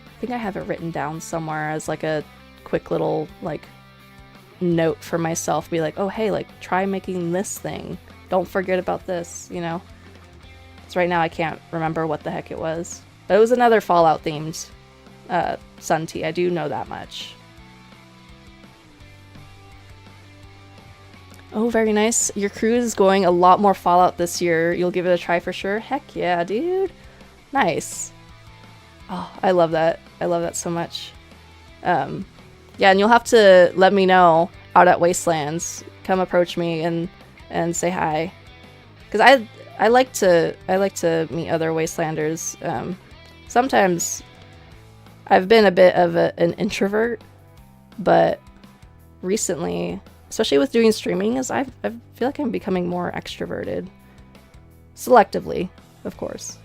I think I have it written down somewhere as like a quick little like note for myself, be like, oh hey, like try making this thing, don't forget about this, you know. So right now I can't remember what the heck it was, but it was another Fallout themed sun tea, I do know that much. Oh, very nice. Your crew is going a lot more Fallout this year. You'll give it a try for sure. Heck yeah, dude. Nice. Oh, I love that. I love that so much. Yeah, and you'll have to let me know out at Wastelands. Come approach me and say hi. Because I like to meet other Wastelanders. Sometimes I've been a bit of an introvert, but recently, especially with doing streaming, I feel like I'm becoming more extroverted. Selectively, of course.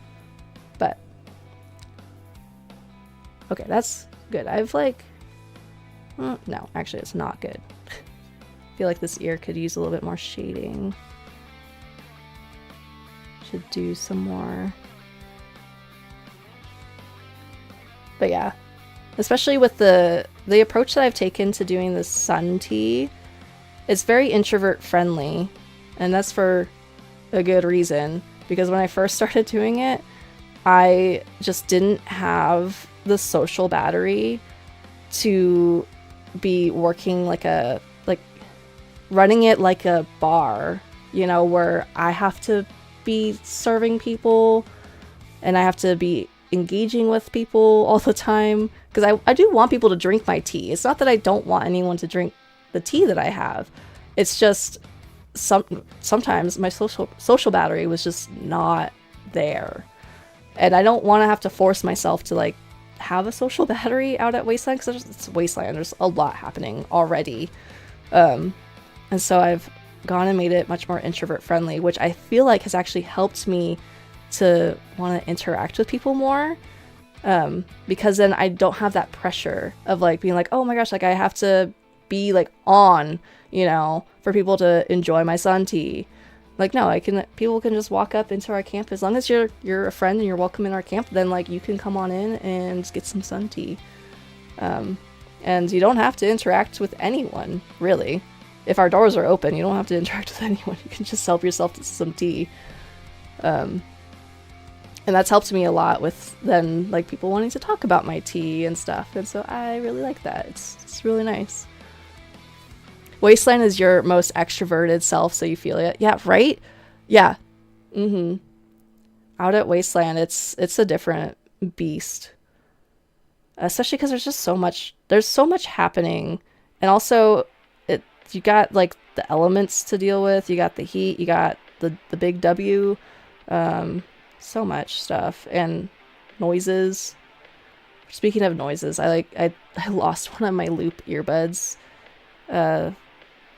But okay, that's good. I've like no, actually it's not good. feel like this ear could use a little bit more shading. Should do some more. But yeah, especially with the approach that I've taken to doing the sun tea, it's very introvert friendly, and that's for a good reason, because when I first started doing it, I just didn't have the social battery to be working like running it like a bar, you know, where I have to be serving people and I have to be engaging with people all the time, because I do want people to drink my tea. It's not that I don't want anyone to drink the tea that I have. It's just sometimes my social battery was just not there, and I don't want to have to force myself to like have a social battery out at Wasteland, because it's Wasteland. There's a lot happening already, and so I've gone and made it much more introvert friendly, which I feel like has actually helped me to want to interact with people more, because then I don't have that pressure of like being like, oh my gosh, like I have to be like on, you know, for people to enjoy my sun tea. Like, no, people can just walk up into our camp. As long as you're a friend and you're welcome in our camp, then like you can come on in and get some sun tea. And you don't have to interact with anyone, really. If our doors are open, you don't have to interact with anyone. You can just help yourself to some tea. And that's helped me a lot with then like people wanting to talk about my tea and stuff. And so I really like that. It's really nice. Wasteland is your most extroverted self, so you feel it. Yeah, right? Yeah. Out at Wasteland, it's a different beast. Especially because there's so much happening. And also, you got like the elements to deal with, you got the heat, you got the big W, so much stuff, and noises. Speaking of noises, I lost one of my loop earbuds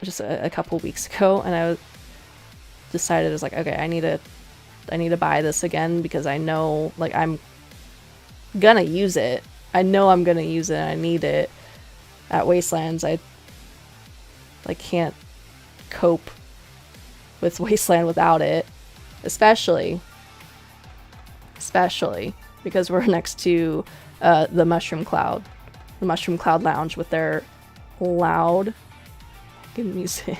just a couple weeks ago, and I decided, I was like, okay, I need to buy this again, because I know like I'm gonna use it. I know I'm gonna use it, and I need it at Wastelands. I like can't cope with Wasteland without it, especially because we're next to the Mushroom Cloud Lounge with their loud fucking music.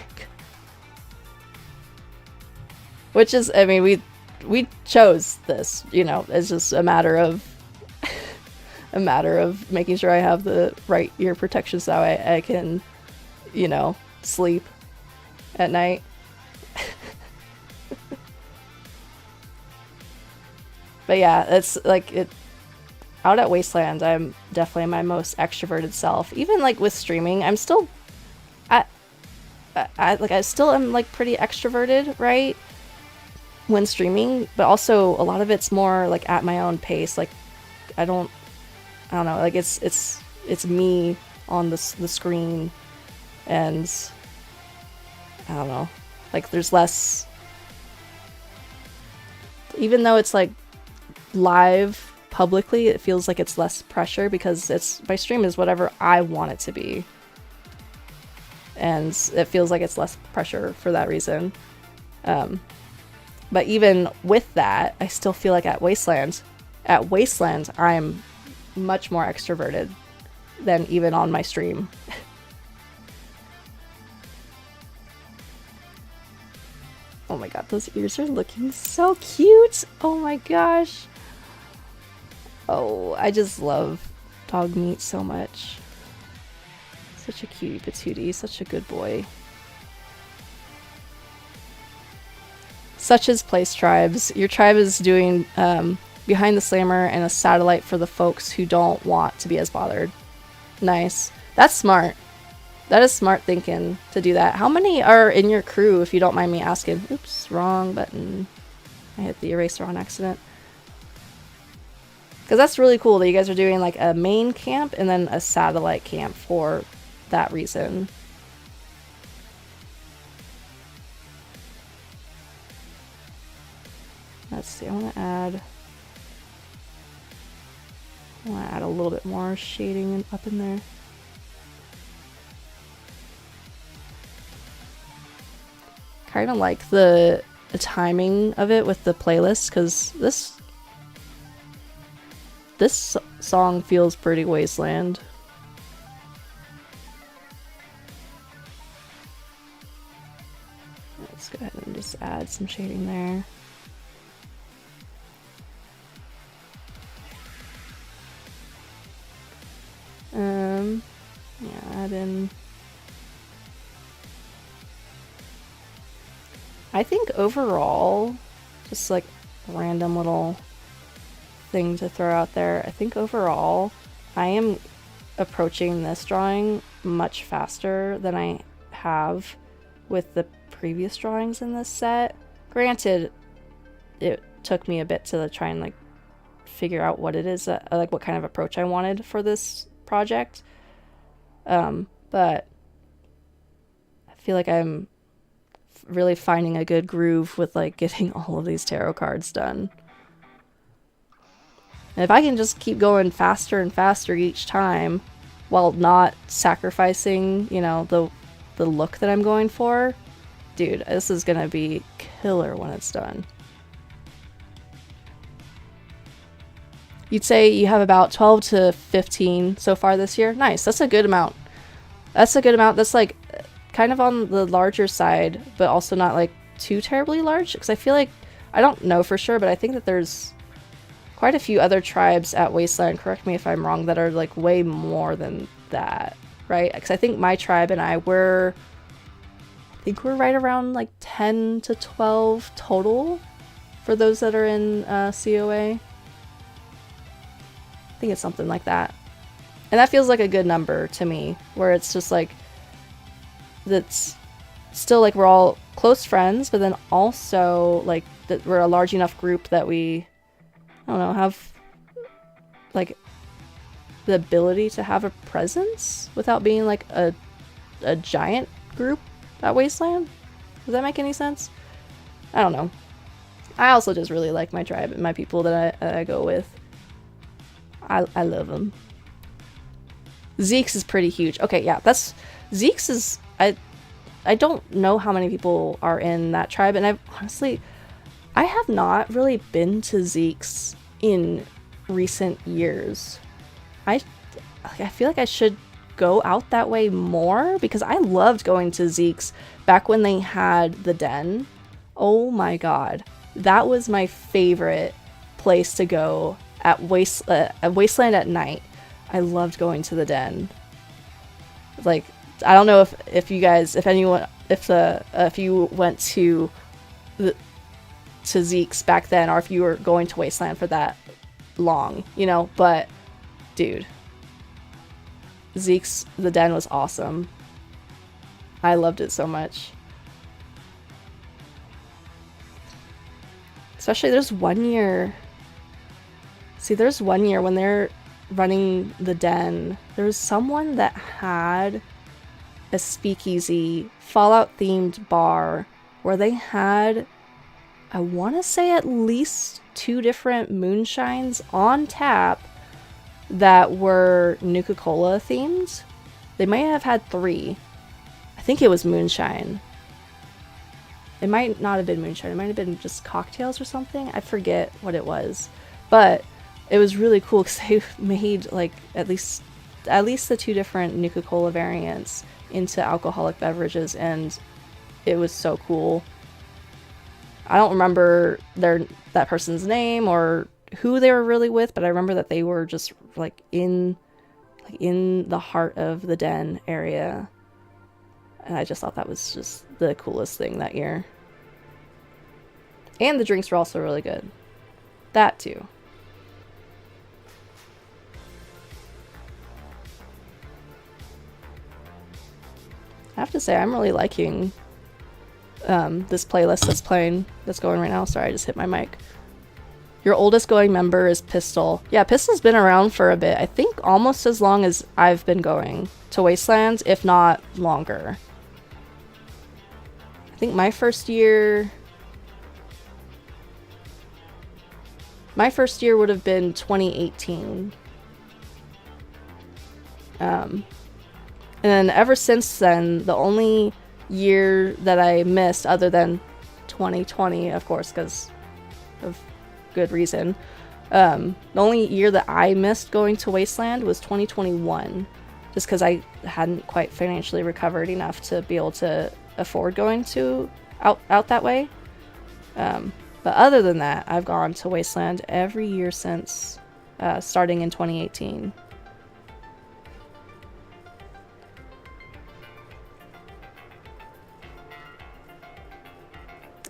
Which is, I mean, we chose this, you know, it's just a matter of making sure I have the right ear protection so I can, you know, sleep at night. But yeah, it's like it out at Wasteland, I'm definitely my most extroverted self. Even like with streaming, I'm still I still am like pretty extroverted, right? When streaming, but also a lot of it's more like at my own pace. Like I don't know, like it's me on the screen, and I don't know, like there's less, even though it's like live publicly, it feels like it's less pressure, because my stream is whatever I want it to be, and it feels like it's less pressure for that reason. But even with that, I still feel like at Wasteland I'm much more extroverted than even on my stream. Oh my god, those ears are looking so cute. Oh my gosh. Oh, I just love dog meat so much. Such a cutie patootie, such a good boy. Such as Place Tribes. Your tribe is doing Behind the Slammer and a satellite for the folks who don't want to be as bothered. Nice. That's smart. That is smart thinking to do that. How many are in your crew, if you don't mind me asking? Oops, wrong button. I hit the eraser on accident. Because that's really cool that you guys are doing like a main camp and then a satellite camp for that reason. Let's see, I want to add a little bit more shading up in there. kind of like the timing of it with the playlist, because this song feels pretty Wasteland. Let's go ahead and just add some shading there. Yeah, add in. I think overall, just like random little thing to throw out there, I think overall I am approaching this drawing much faster than I have with the previous drawings in this set. Granted, it took me a bit to try and like figure out what it is, like what kind of approach I wanted for this project. But I feel like I'm really finding a good groove with like getting all of these tarot cards done. And if I can just keep going faster and faster each time while not sacrificing, you know, the look that I'm going for, dude, this is gonna be killer when it's done. You'd say you have about 12 to 15 so far this year? Nice, that's a good amount. That's a good amount. That's like kind of on the larger side, but also not like too terribly large, because I feel like, I don't know for sure, but I think that there's quite a few other tribes at Wasteland, correct me if I'm wrong, that are like way more than that, right? Because I think my tribe and I were, I think we're right around like 10 to 12 total for those that are in COA. I think it's something like that. And that feels like a good number to me, where it's just like, that's still like we're all close friends, but then also like that we're a large enough group that we, I don't know, have like the ability to have a presence without being like a giant group at Wasteland. Does that make any sense? I don't know. I also just really like my tribe and my people that I go with. I love them. Zeke's is pretty huge. Okay, yeah, that's Zeke's is, I don't know how many people are in that tribe, and I have not really been to Zeke's in recent years. I feel like I should go out that way more, because I loved going to Zeke's back when they had the den. Oh my god, that was my favorite place to go at Wasteland at night. I loved going to the den. Like, I don't know if you guys, if anyone, if you went to Zeke's back then, or if you were going to Wasteland for that long, you know, but dude, Zeke's, the den was awesome. I loved it so much. Especially there's one year when they're running the den, there was someone that had a speakeasy Fallout themed bar where they had, I want to say, at least 2 different moonshines on tap that were Nuka-Cola themed. They might have had 3. I think it was moonshine. It might not have been moonshine. It might have been just cocktails or something. I forget what it was. But it was really cool because they made like at least the 2 different Nuka-Cola variants into alcoholic beverages, and it was so cool. I don't remember that person's name or who they were really with, but I remember that they were just like in the heart of the den area, and I just thought that was just the coolest thing that year. And the drinks were also really good. That too. I have to say, I'm really liking this playlist that's going right now. Sorry, I just hit my mic. Your oldest going member is Pistol. Yeah, Pistol's been around for a bit. I think almost as long as I've been going to Wastelands, if not longer. I think my first year would have been 2018. And then ever since then, the only year that I missed, other than 2020, of course, because of good reason. The only year that I missed going to Wasteland was 2021, just because I hadn't quite financially recovered enough to be able to afford going to out that way. But other than that, I've gone to Wasteland every year since, starting in 2018.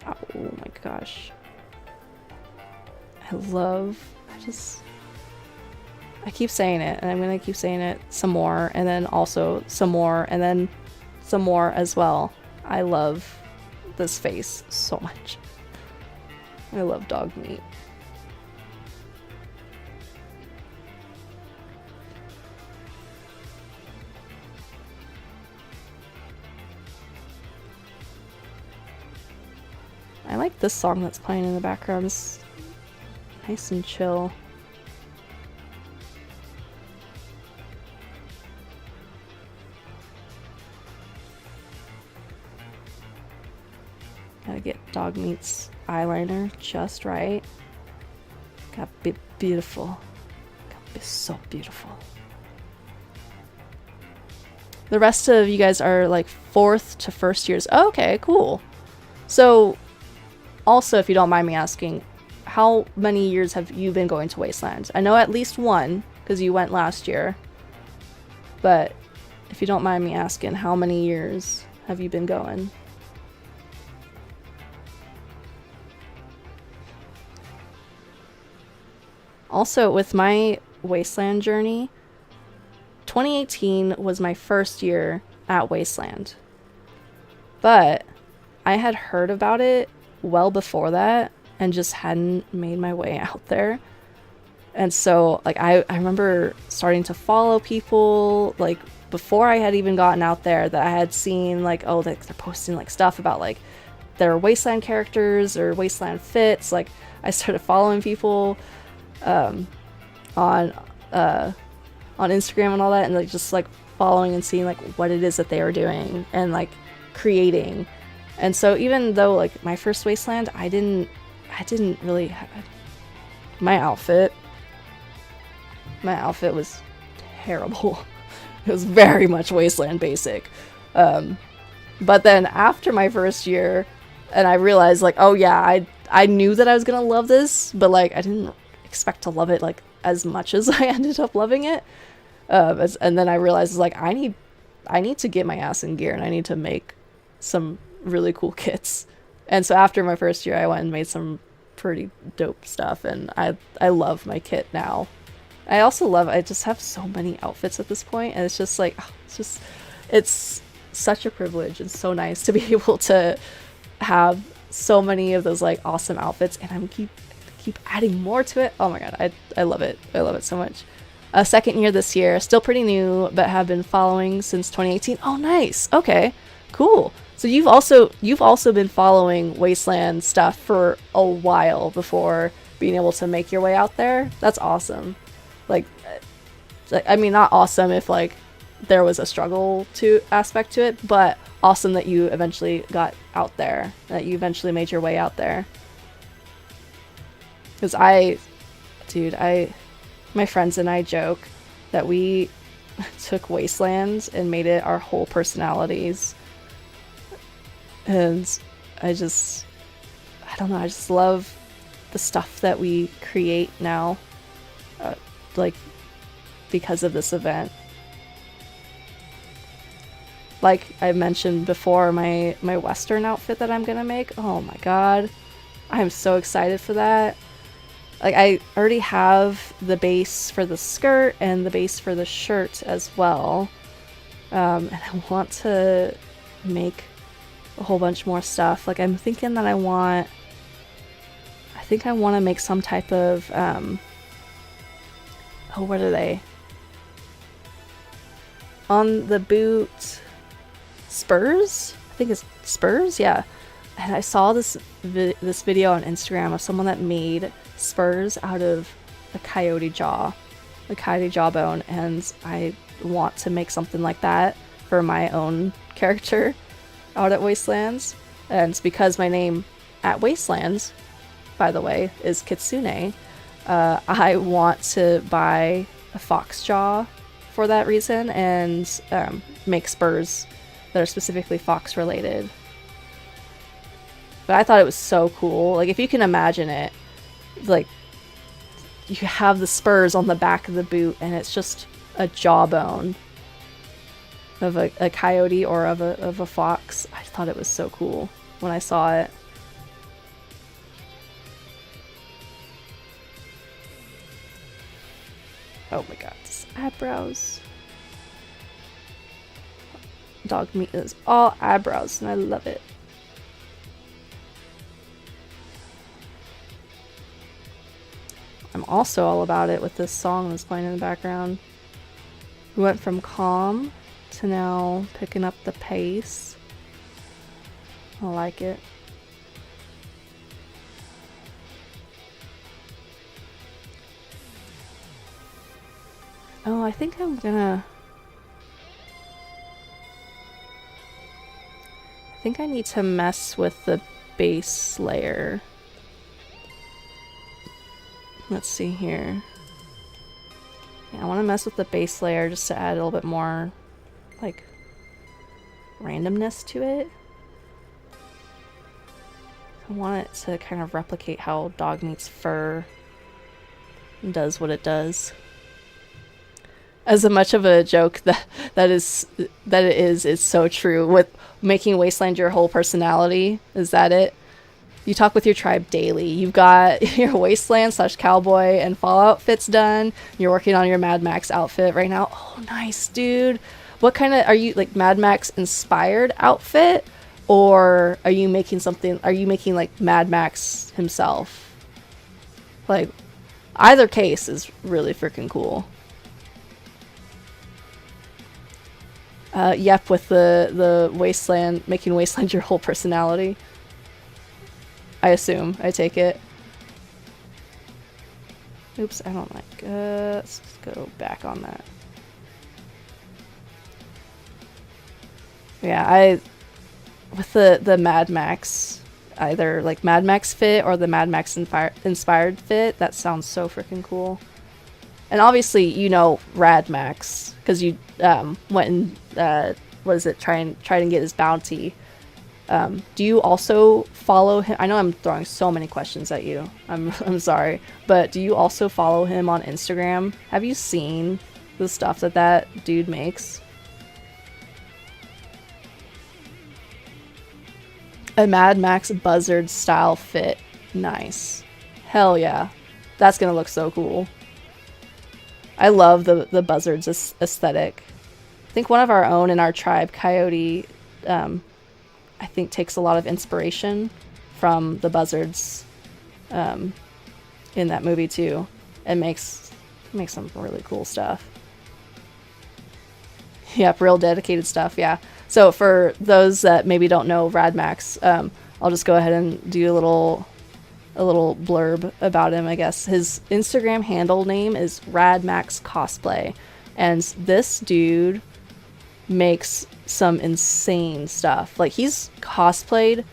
Oh my gosh. I keep saying it, and I'm gonna keep saying it some more, and then also some more, and then some more as well. I love this face so much. I love dog meat. I like this song that's playing in the background. It's nice and chill. Gotta get dog meat's eyeliner just right. Gotta be beautiful. Gotta be so beautiful. The rest of you guys are like 4th to 1st years. Oh, okay, cool. So, also, if you don't mind me asking, how many years have you been going to Wasteland? I know at least one, because you went last year. But if you don't mind me asking, how many years have you been going? Also, with my Wasteland journey, 2018 was my first year at Wasteland. But I had heard about it well before that and just hadn't made my way out there. And so, like, I remember starting to follow people, like, before I had even gotten out there, that I had seen, like, oh, they're posting, like, stuff about, like, their Wasteland characters or Wasteland fits. Like, I started following people on Instagram and all that, and like just like following and seeing like what it is that they were doing and like creating. And so even though like my first Wasteland, I didn't really have my outfit was terrible. It was very much Wasteland basic. But then after my first year, and I realized like, oh yeah, I knew that I was gonna love this, but like I didn't expect to love it like as much as I ended up loving it. And then I realized like I need to get my ass in gear, and I need to make some really cool kits. And so after my first year, I went and made some pretty dope stuff, and I love my kit now. I just have so many outfits at this point, and it's just like, it's such a privilege and so nice to be able to have so many of those like awesome outfits, and I'm keep adding more to it. Oh my god, I love it. I love it so much. Second year this year, still pretty new, but have been following since 2018. Oh nice. Okay, cool. So you've also been following Wasteland stuff for a while before being able to make your way out there. That's awesome. Like I mean, not awesome if like there was a struggle aspect to it, but awesome that you eventually got out there, that you eventually made your way out there. Because my friends and I joke that we took Wastelands and made it our whole personalities. And I don't know, I just love the stuff that we create now, like, because of this event. Like I mentioned before, my Western outfit that I'm gonna make, oh my god, I'm so excited for that. Like, I already have the base for the skirt and the base for the shirt as well. And I want to make a whole bunch more stuff. Like, I'm thinking that I want to make some type of, oh, what are they? On the boot, spurs? I think it's spurs, yeah. And I saw this video on Instagram of someone that made spurs out of the coyote jawbone, and I want to make something like that for my own character. out at Wastelands, and because my name at Wastelands, by the way, is Kitsune, I want to buy a fox jaw for that reason, and make spurs that are specifically fox related. But I thought it was so cool. Like, if you can imagine it, like, you have the spurs on the back of the boot, and it's just a jawbone of a coyote or of a fox. I thought it was so cool when I saw it. Oh my god, this eyebrows. Dog meat is all eyebrows, and I love it. I'm also all about it with this song that's playing in the background. We went from calm to now picking up the pace. I like it. Oh, I think I'm gonna... I think I need to mess with the base layer. Let's see here. Yeah, I want to mess with the base layer just to add a little bit more, like, randomness to it. I want it to kind of replicate how dog meat's fur does what it does. As much of a joke that it is so true with making Wasteland your whole personality. Is that it? You talk with your tribe daily. You've got your Wasteland / cowboy and fall outfits done. You're working on your Mad Max outfit right now. Oh, nice, dude. What kind of, are you like Mad Max inspired outfit? Or are you making something, are you making like Mad Max himself? Like, either case is really freaking cool. Yep, with the Wasteland, making Wasteland your whole personality. I assume. I take it. Oops, I don't like... let's just go back on that. Yeah, with the Mad Max, either like Mad Max fit or the Mad Max inspired fit, that sounds so freaking cool. And obviously, you know Rad Max, because you went and, what is it, try and get his bounty. Do you also follow him? I know I'm throwing so many questions at you. I'm sorry. But do you also follow him on Instagram? Have you seen the stuff that dude makes? A Mad Max Buzzard style fit. Nice. Hell yeah. That's gonna look so cool. I love the Buzzards aesthetic. I think one of our own in our tribe, Coyote, I think takes a lot of inspiration from the Buzzards in that movie too, and makes some really cool stuff. Yep, real dedicated stuff, yeah. So for those that maybe don't know Rad Max, I'll just go ahead and do a little blurb about him, I guess. His Instagram handle name is Rad Max Cosplay, and this dude makes some insane stuff. Like, he's cosplayed,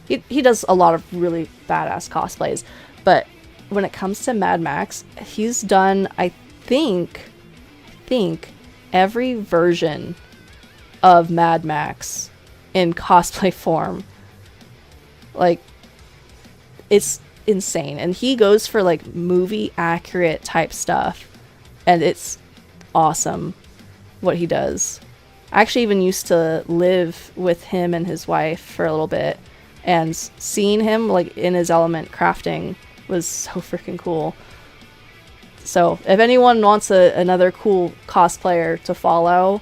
he does a lot of really badass cosplays, but when it comes to Mad Max, he's done, I think every version of Mad Max in cosplay form. Like, it's insane. And he goes for like movie accurate type stuff, and it's awesome what he does. I actually even used to live with him and his wife for a little bit, and seeing him like in his element crafting was so freaking cool. So if anyone wants another cool cosplayer to follow,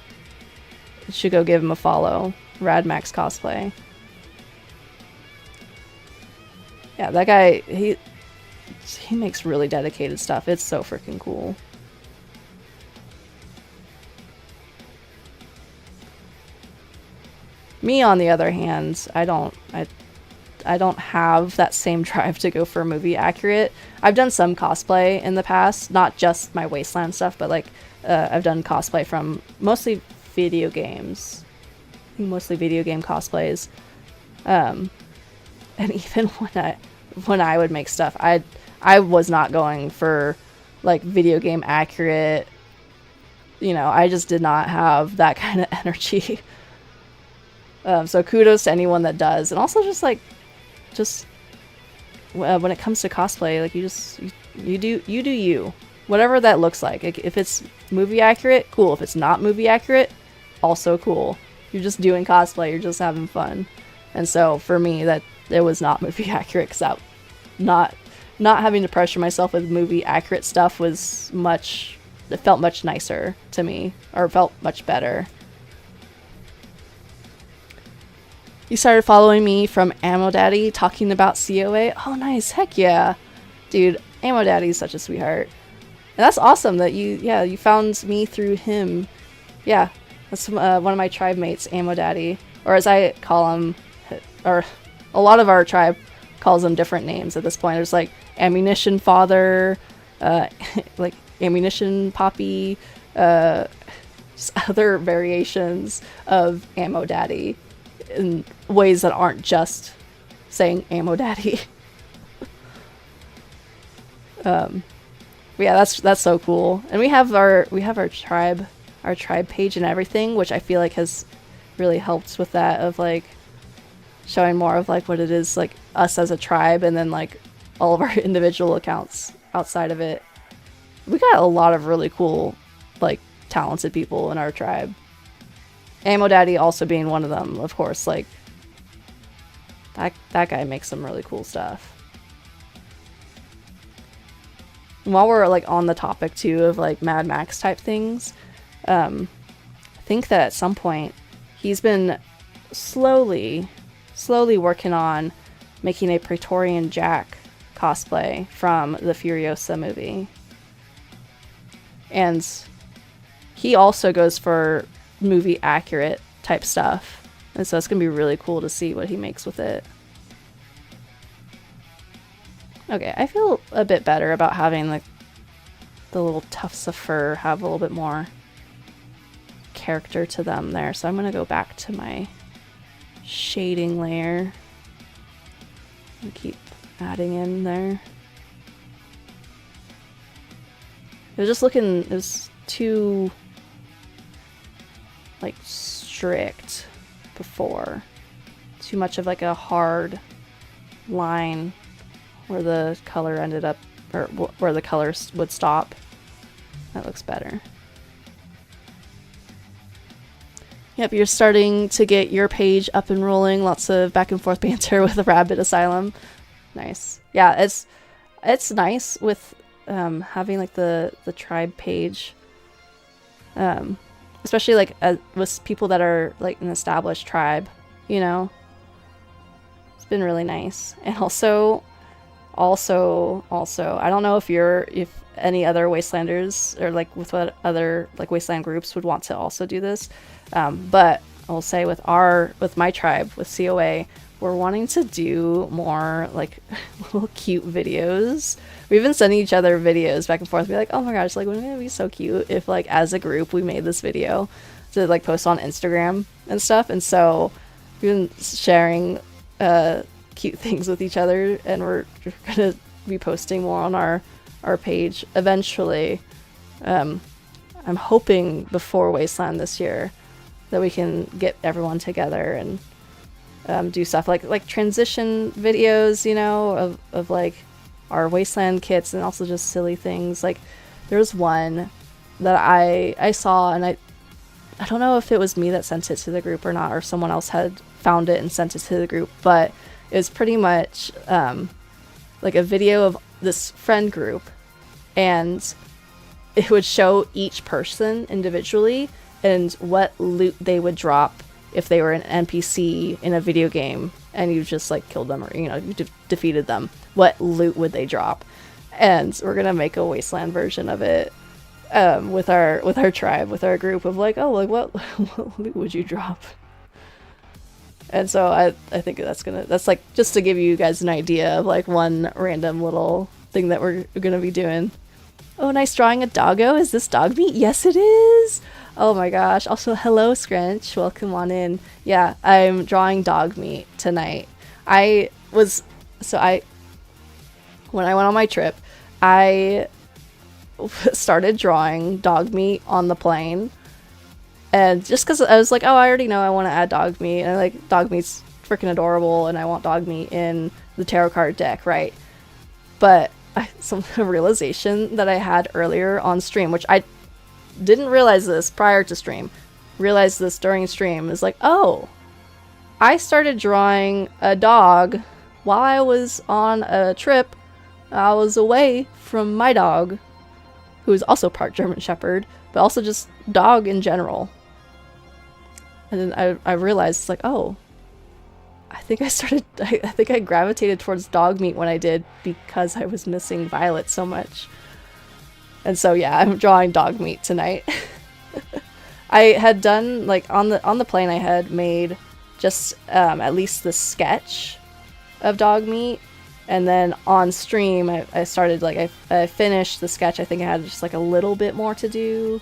you should go give him a follow. Rad Max Cosplay. Yeah, that guy, he makes really dedicated stuff. It's so freaking cool. Me, on the other hand, I don't have that same drive to go for movie accurate. I've done some cosplay in the past, not just my Wasteland stuff, but like I've done cosplay from mostly video games. think mostly video game cosplays. And even when I would make stuff, I was not going for like video game accurate. You know, I just did not have that kind of energy. So kudos to anyone that does, and also just when it comes to cosplay, like you do you, whatever that looks like. If it's movie accurate, cool. If it's not movie accurate, also cool. You're just doing cosplay. You're just having fun. And so for me, that it was not movie accurate, because that not having to pressure myself with movie accurate stuff was much. It felt much nicer to me, or felt much better. You started following me from Ammo Daddy talking about COA. Oh, nice. Heck yeah. Dude, Ammo Daddy is such a sweetheart. And that's awesome that you found me through him. Yeah, that's one of my tribe mates, Ammo Daddy. Or as I call him, or a lot of our tribe calls him different names at this point. There's like Ammunition Father, like Ammunition Poppy, just other variations of Ammo Daddy in ways that aren't just saying Ammo Daddy. Yeah, that's so cool. And we have our tribe page and everything, which I feel like has really helped with that, of like showing more of like what it is, like us as a tribe, and then like all of our individual accounts outside of it. We got a lot of really cool, like, talented people in our tribe. Ammo Daddy also being one of them, of course. Like, that guy makes some really cool stuff. And while we're like on the topic too of like Mad Max type things, I think that at some point he's been slowly working on making a Praetorian Jack cosplay from the Furiosa movie. And he also goes for movie accurate type stuff. And so it's going to be really cool to see what he makes with it. Okay, I feel a bit better about having like the little tufts of fur have a little bit more character to them there. So I'm going to go back to my shading layer and keep adding in there. It was too like strict before. Too much of like a hard line where the color ended up, or where the colors would stop. That looks better. Yep, you're starting to get your page up and rolling. Lots of back and forth banter with the Rabbit Asylum. Nice. Yeah, it's nice with having like the tribe page, especially like with people that are like an established tribe, you know. It's been really nice. And also I don't know if any other Wastelanders or like with what other like Wasteland groups would want to also do this, but I'll say with my tribe, with COA, we're wanting to do more like little cute videos. We've been sending each other videos back and forth, be like, oh my gosh, like wouldn't it be so cute if like as a group we made this video to like post on Instagram and stuff. And so we've been sharing cute things with each other, and we're gonna be posting more on our page eventually. I'm hoping before Wasteland this year that we can get everyone together and do stuff like transition videos, you know, of like our Wasteland kits, and also just silly things. Like there's one that I saw, and I don't know if it was me that sent it to the group or not, or someone else had found it and sent it to the group, but it was pretty much like a video of this friend group, and it would show each person individually and what loot they would drop if they were an NPC in a video game and you just like killed them, or you know, you defeated them. What loot would they drop? And we're gonna make a Wasteland version of it with our tribe, with our group of like, oh, like what loot would you drop? And so I think that's like just to give you guys an idea of like one random little thing that we're gonna be doing. Oh, nice drawing a doggo. Is this dog meat? Yes, it is. Oh my gosh. Also, hello, Scrunch. Welcome on in. Yeah, I'm drawing dog meat tonight. I was, so I, when I went on my trip, I started drawing dog meat on the plane. And just because I was like, oh, I already know I want to add dog meat. And like, dog meat's freaking adorable. And I want dog meat in the tarot card deck, right? But some realization that I had earlier on stream, which I didn't realize this prior to stream, realized this during stream, is like, oh, I started drawing a dog while I was on a trip. I was away from my dog, who is also part German Shepherd, but also just dog in general. And then I realized, it's like, oh, I think I gravitated towards dog meat when I did because I was missing Violet so much. And so yeah, I'm drawing dog meat tonight. I had done, like, on the plane, I had made just at least the sketch of dog meat, and then on stream I started, like, I finished the sketch. I think I had just like a little bit more to do.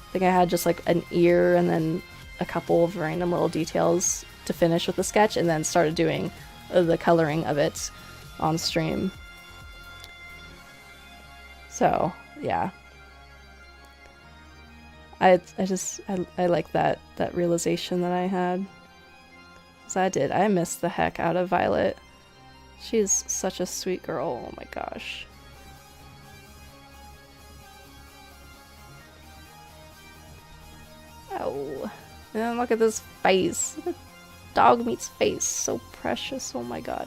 I think I had just like an ear and then a couple of random little details to finish with the sketch, and then started doing the coloring of it on stream. So yeah, I like that realization that I had. So I missed the heck out of Violet. She's such a sweet girl. Oh my gosh. Oh, and look at this face. Look at dog meat's face. So precious. Oh my god.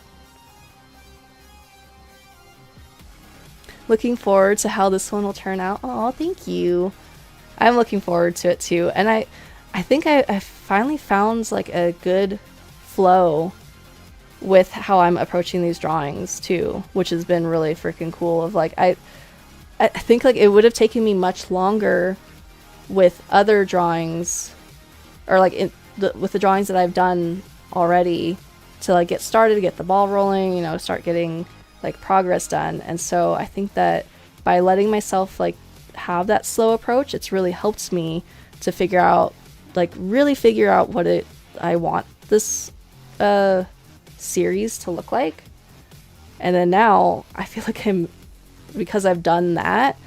Looking forward to how this one will turn out. Oh, thank you. I'm looking forward to it too. And I think I finally found like a good flow with how I'm approaching these drawings too, which has been really freaking cool. Of like, I think like it would have taken me much longer with other drawings, or like with the drawings that I've done already, to like get started, get the ball rolling, you know, start getting like progress done. And so I think that by letting myself like have that slow approach, it's really helped me to figure out, like really figure out what I want this series to look like. And then now I feel like because I've done that,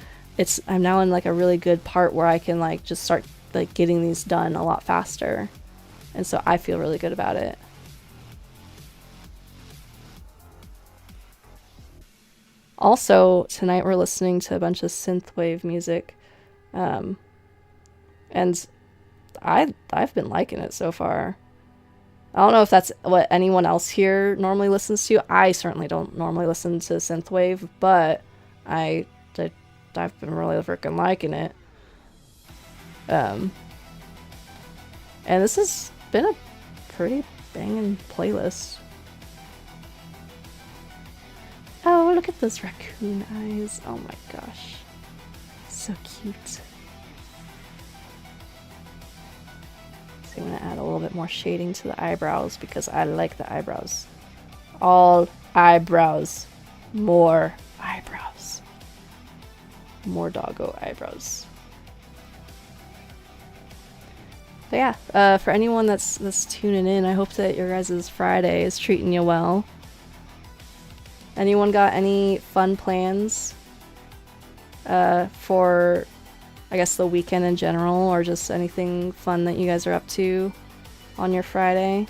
I'm now in like a really good part where I can like just start like getting these done a lot faster. And so I feel really good about it. Also, tonight we're listening to a bunch of synthwave music. And I've been liking it so far. I don't know if that's what anyone else here normally listens to. I certainly don't normally listen to synthwave, but I've been really freaking liking it. And this has been a pretty banging playlist. Oh, look at those raccoon eyes. Oh my gosh. So cute. I'm going to add a little bit more shading to the eyebrows because I like the eyebrows. All eyebrows. More eyebrows. More doggo eyebrows. But yeah, for anyone that's tuning in, I hope that your guys' Friday is treating you well. Anyone got any fun plans for, I guess, the weekend in general, or just anything fun that you guys are up to on your Friday?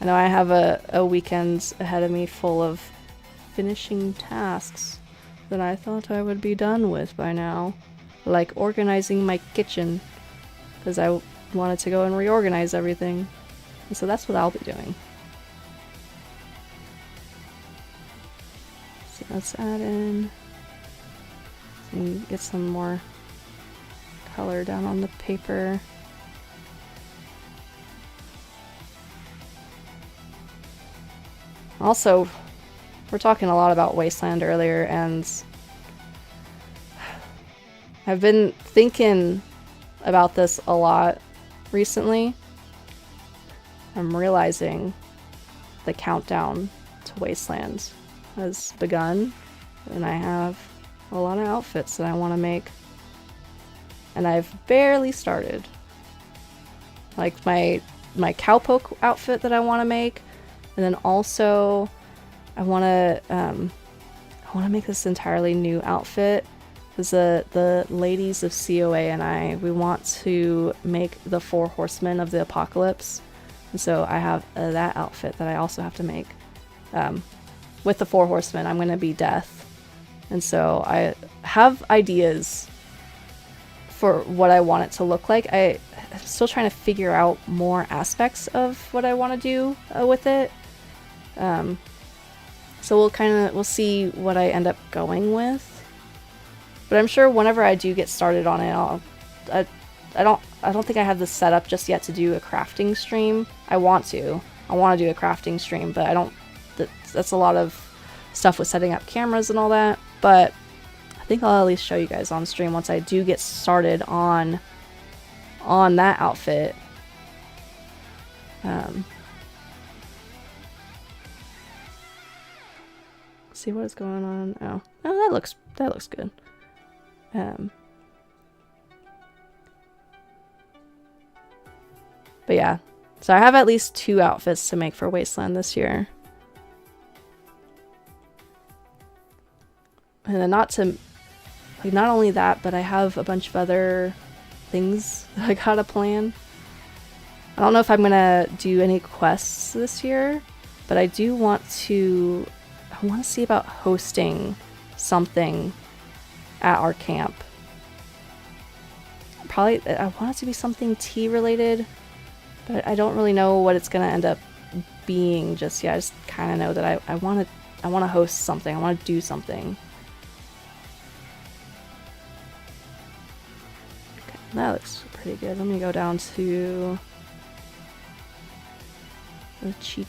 I know I have a weekend ahead of me full of finishing tasks that I thought I would be done with by now. Like organizing my kitchen, because I wanted to go and reorganize everything. And so that's what I'll be doing. So let's add in, and get some more color down on the paper. Also, we're talking a lot about Wasteland earlier, and I've been thinking about this a lot recently. I'm realizing the countdown to Wasteland has begun, and I have a lot of outfits that I want to make. And I've barely started. Like my cowpoke outfit that I want to make, and then also I want to make this entirely new outfit because the ladies of COA and we want to make the 4 horsemen of the apocalypse, and so I have that outfit that I also have to make. With the 4 horsemen, I'm going to be Death, and so I have ideas for what I want it to look like. I'm still trying to figure out more aspects of what I want to do with it. So we'll see what I end up going with. But I'm sure whenever I do get started on it, I don't think I have the setup just yet to do a crafting stream. I want to do a crafting stream, but I don't. That's a lot of stuff with setting up cameras and all that. But I think I'll at least show you guys on stream once I do get started on that outfit. See what is going on. Oh, that looks good. But yeah, so I have at least 2 outfits to make for Wasteland this year. And then not only that, but I have a bunch of other things that I gotta plan. I don't know if I'm gonna do any quests this year, but I want to see about hosting something at our camp. Probably, I want it to be something tea related, but I don't really know what it's gonna end up being just yet. I just kind of know that I want to host something. I want to do something. Okay, that looks pretty good. Let me go down to the cheek.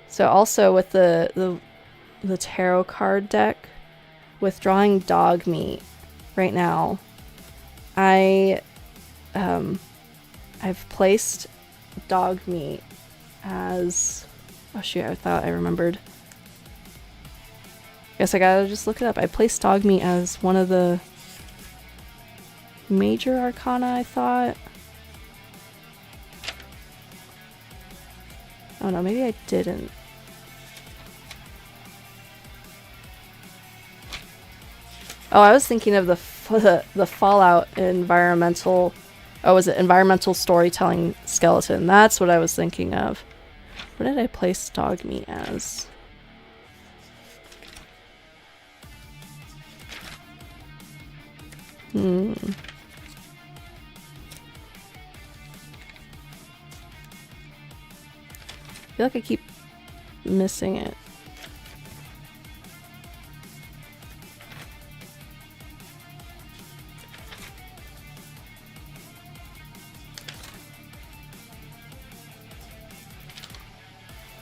So also with the tarot card deck, with drawing dog meat right now, I've placed dog meat as, oh shoot, I thought I remembered. Guess I gotta just look it up. I placed dog meat as one of the major arcana, I thought. Oh no, maybe I didn't. Oh, I was thinking of the Fallout environmental. Oh, was it environmental storytelling skeleton? That's what I was thinking of. What did I place dog meat as? I feel like I keep missing it.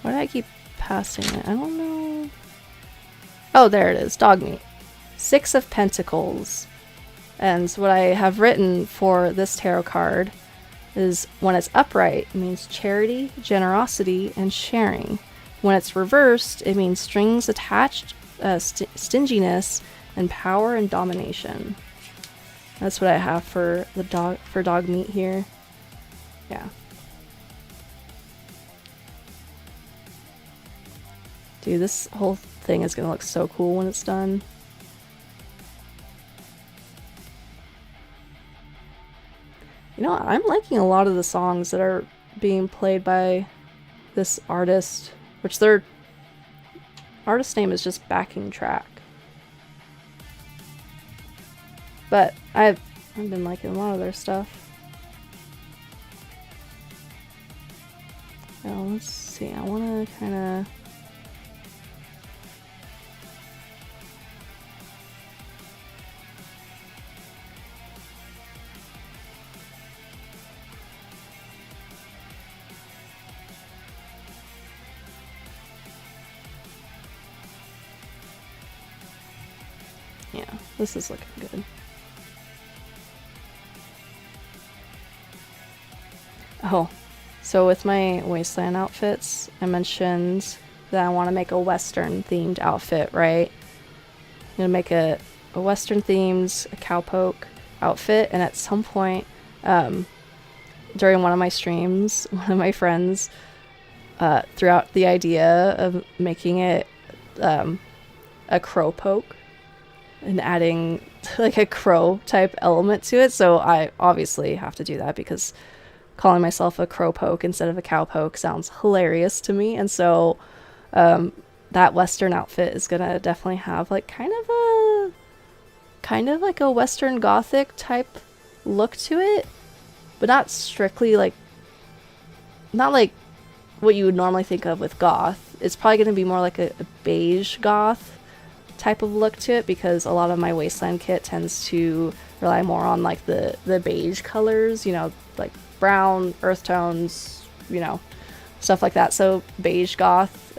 Why did I keep passing it? I don't know. Oh, there it is. Dog meat. 6 of Pentacles. And what I have written for this tarot card is when it's upright, it means charity, generosity, and sharing. When it's reversed, it means strings attached, stinginess, and power and domination. That's what I have for the dog meat here. Yeah. Dude, this whole thing is gonna look so cool when it's done. You know, I'm liking a lot of the songs that are being played by this artist, which their artist name is just Backing Track. But I've been liking a lot of their stuff. Now, let's see, I want to kind of... Yeah, this is looking good. Oh, So with my wasteland outfits, I mentioned that I want to make a Western themed outfit, right? I'm gonna make a Western themed cowpoke outfit, and at some point, during one of my streams, one of my friends threw out the idea of making it a crow poke and adding like a crow type element to it. So I obviously have to do that because calling myself a crow poke instead of a cow poke sounds hilarious to me. And so that Western outfit is gonna definitely have like kind of like a Western Gothic type look to it, but not strictly like, not like what you would normally think of with goth. It's probably going to be more like a beige goth type of look to it, because a lot of my wasteland kit tends to rely more on like the beige colors, you know, like brown, earth tones, you know, stuff like that. So beige goth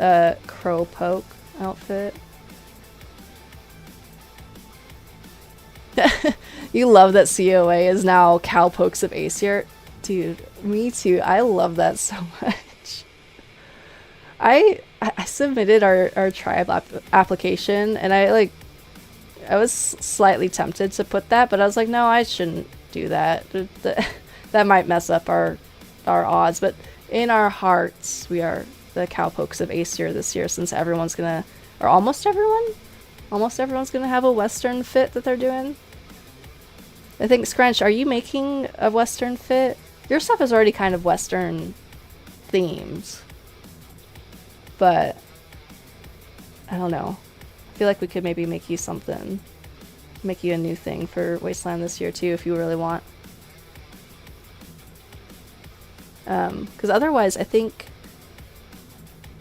crow poke outfit. You love that COA is now Cowpokes of Aesir. Dude, me too. I love that so much. I submitted our tribe application, and I was slightly tempted to put that, but I was like, no, I shouldn't do that. That might mess up our odds. But in our hearts, we are the Cowpokes of Aesir this year, since everyone's gonna, or almost everyone's gonna have a Western fit that they're doing. I think, Scrunch, are you making a Western fit? Your stuff is already kind of Western themed, but I don't know. I feel like we could maybe make you something, make you a new thing for Wasteland this year too, if you really want. Because otherwise, I think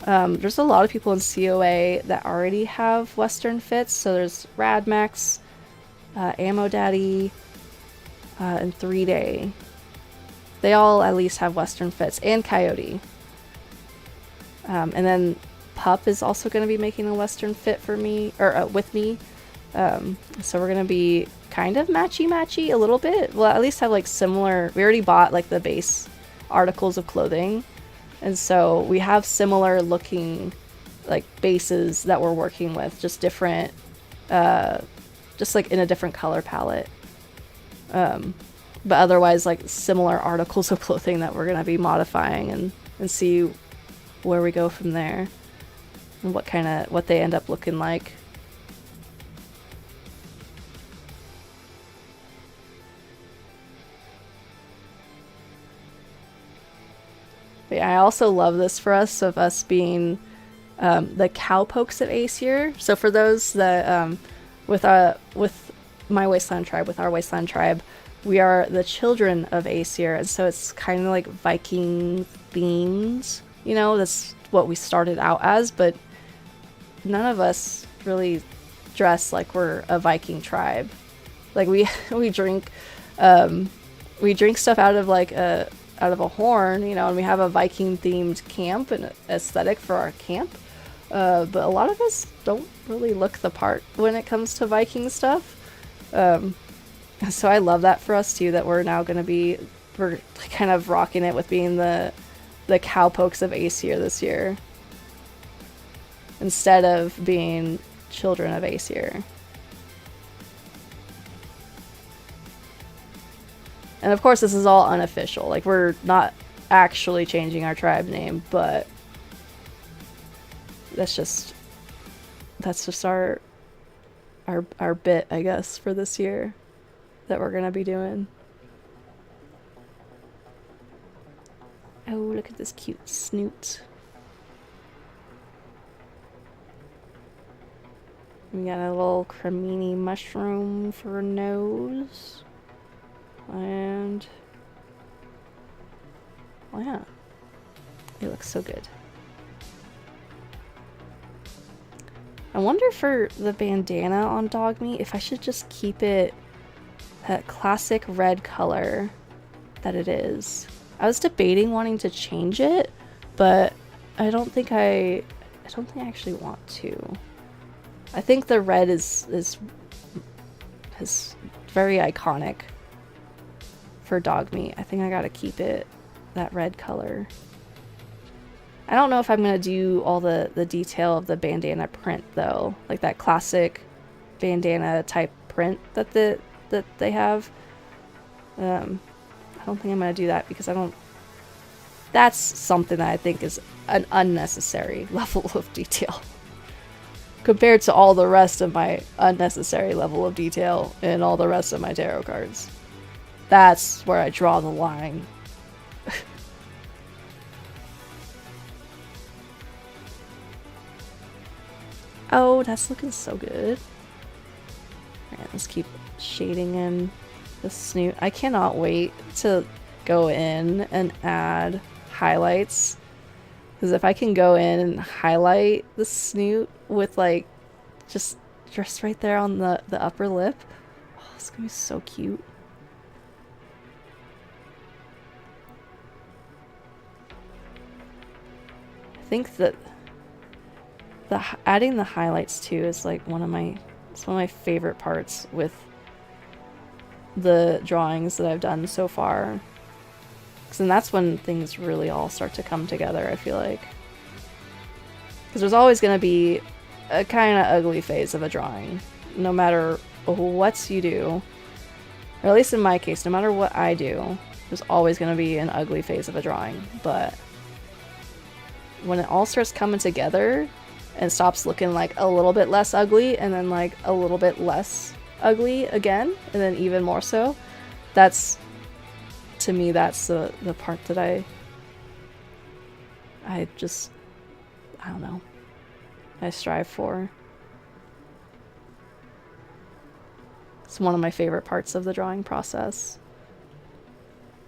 there's a lot of people in COA that already have Western fits. So there's Radmax, Ammo Daddy, and 3-Day. They all at least have Western fits, and Coyote. And then Pup is also going to be making a Western fit for me, or with me. So we're going to be kind of matchy-matchy a little bit. Well, at least have like similar, we already bought like the base articles of clothing. And so we have similar looking like bases that we're working with, just different, just like in a different color palette. But otherwise like similar articles of clothing that we're going to be modifying and see where we go from there and what they end up looking like. But yeah, I also love this for us, of us being the Cowpokes of Aesir. So for those that with my Wasteland tribe, with our Wasteland tribe, we are the children of Aesir, and so it's kind of like Viking themes. You know, that's what we started out as, but none of us really dress like we're a Viking tribe. Like we drink stuff out of like a horn, you know, and we have a Viking themed camp and aesthetic for our camp. But a lot of us don't really look the part when it comes to Viking stuff. So I love that for us too, that we're now going to be, we're kind of rocking it with being the Cowpokes of Aesir this year, instead of being children of Aesir. And of course this is all unofficial, like we're not actually changing our tribe name, but that's just our bit, I guess, for this year that we're gonna be doing. Oh, look at this cute snoot. We got a little cremini mushroom for a nose. And oh yeah, it looks so good. I wonder for the bandana on dog meat if I should just keep it that classic red color that it is. I was debating wanting to change it, but I don't think I actually want to. I think the red is very iconic for dog meat. I think I gotta keep it that red color. I don't know if I'm gonna do all the detail of the bandana print though, like that classic bandana type print that they have. I don't think I'm gonna do that because I don't. That's something that I think is an unnecessary level of detail compared to all the rest of my unnecessary level of detail in all the rest of my tarot cards. That's where I draw the line. Oh, that's looking so good. Alright, let's keep shading in the snoot. I cannot wait to go in and add highlights. Because if I can go in and highlight the snoot with like just right there on the upper lip, oh, it's gonna be so cute. I think that adding the highlights too is like one of my favorite parts with the drawings that I've done so far. Because then that's when things really all start to come together, I feel like. Because there's always going to be a kind of ugly phase of a drawing, no matter what you do. Or at least in my case, no matter what I do, there's always going to be an ugly phase of a drawing. But when it all starts coming together and stops looking like a little bit less ugly and then like a little bit less ugly again and then even more so, that's, to me, that's the part that I don't know, I strive for. It's one of my favorite parts of the drawing process.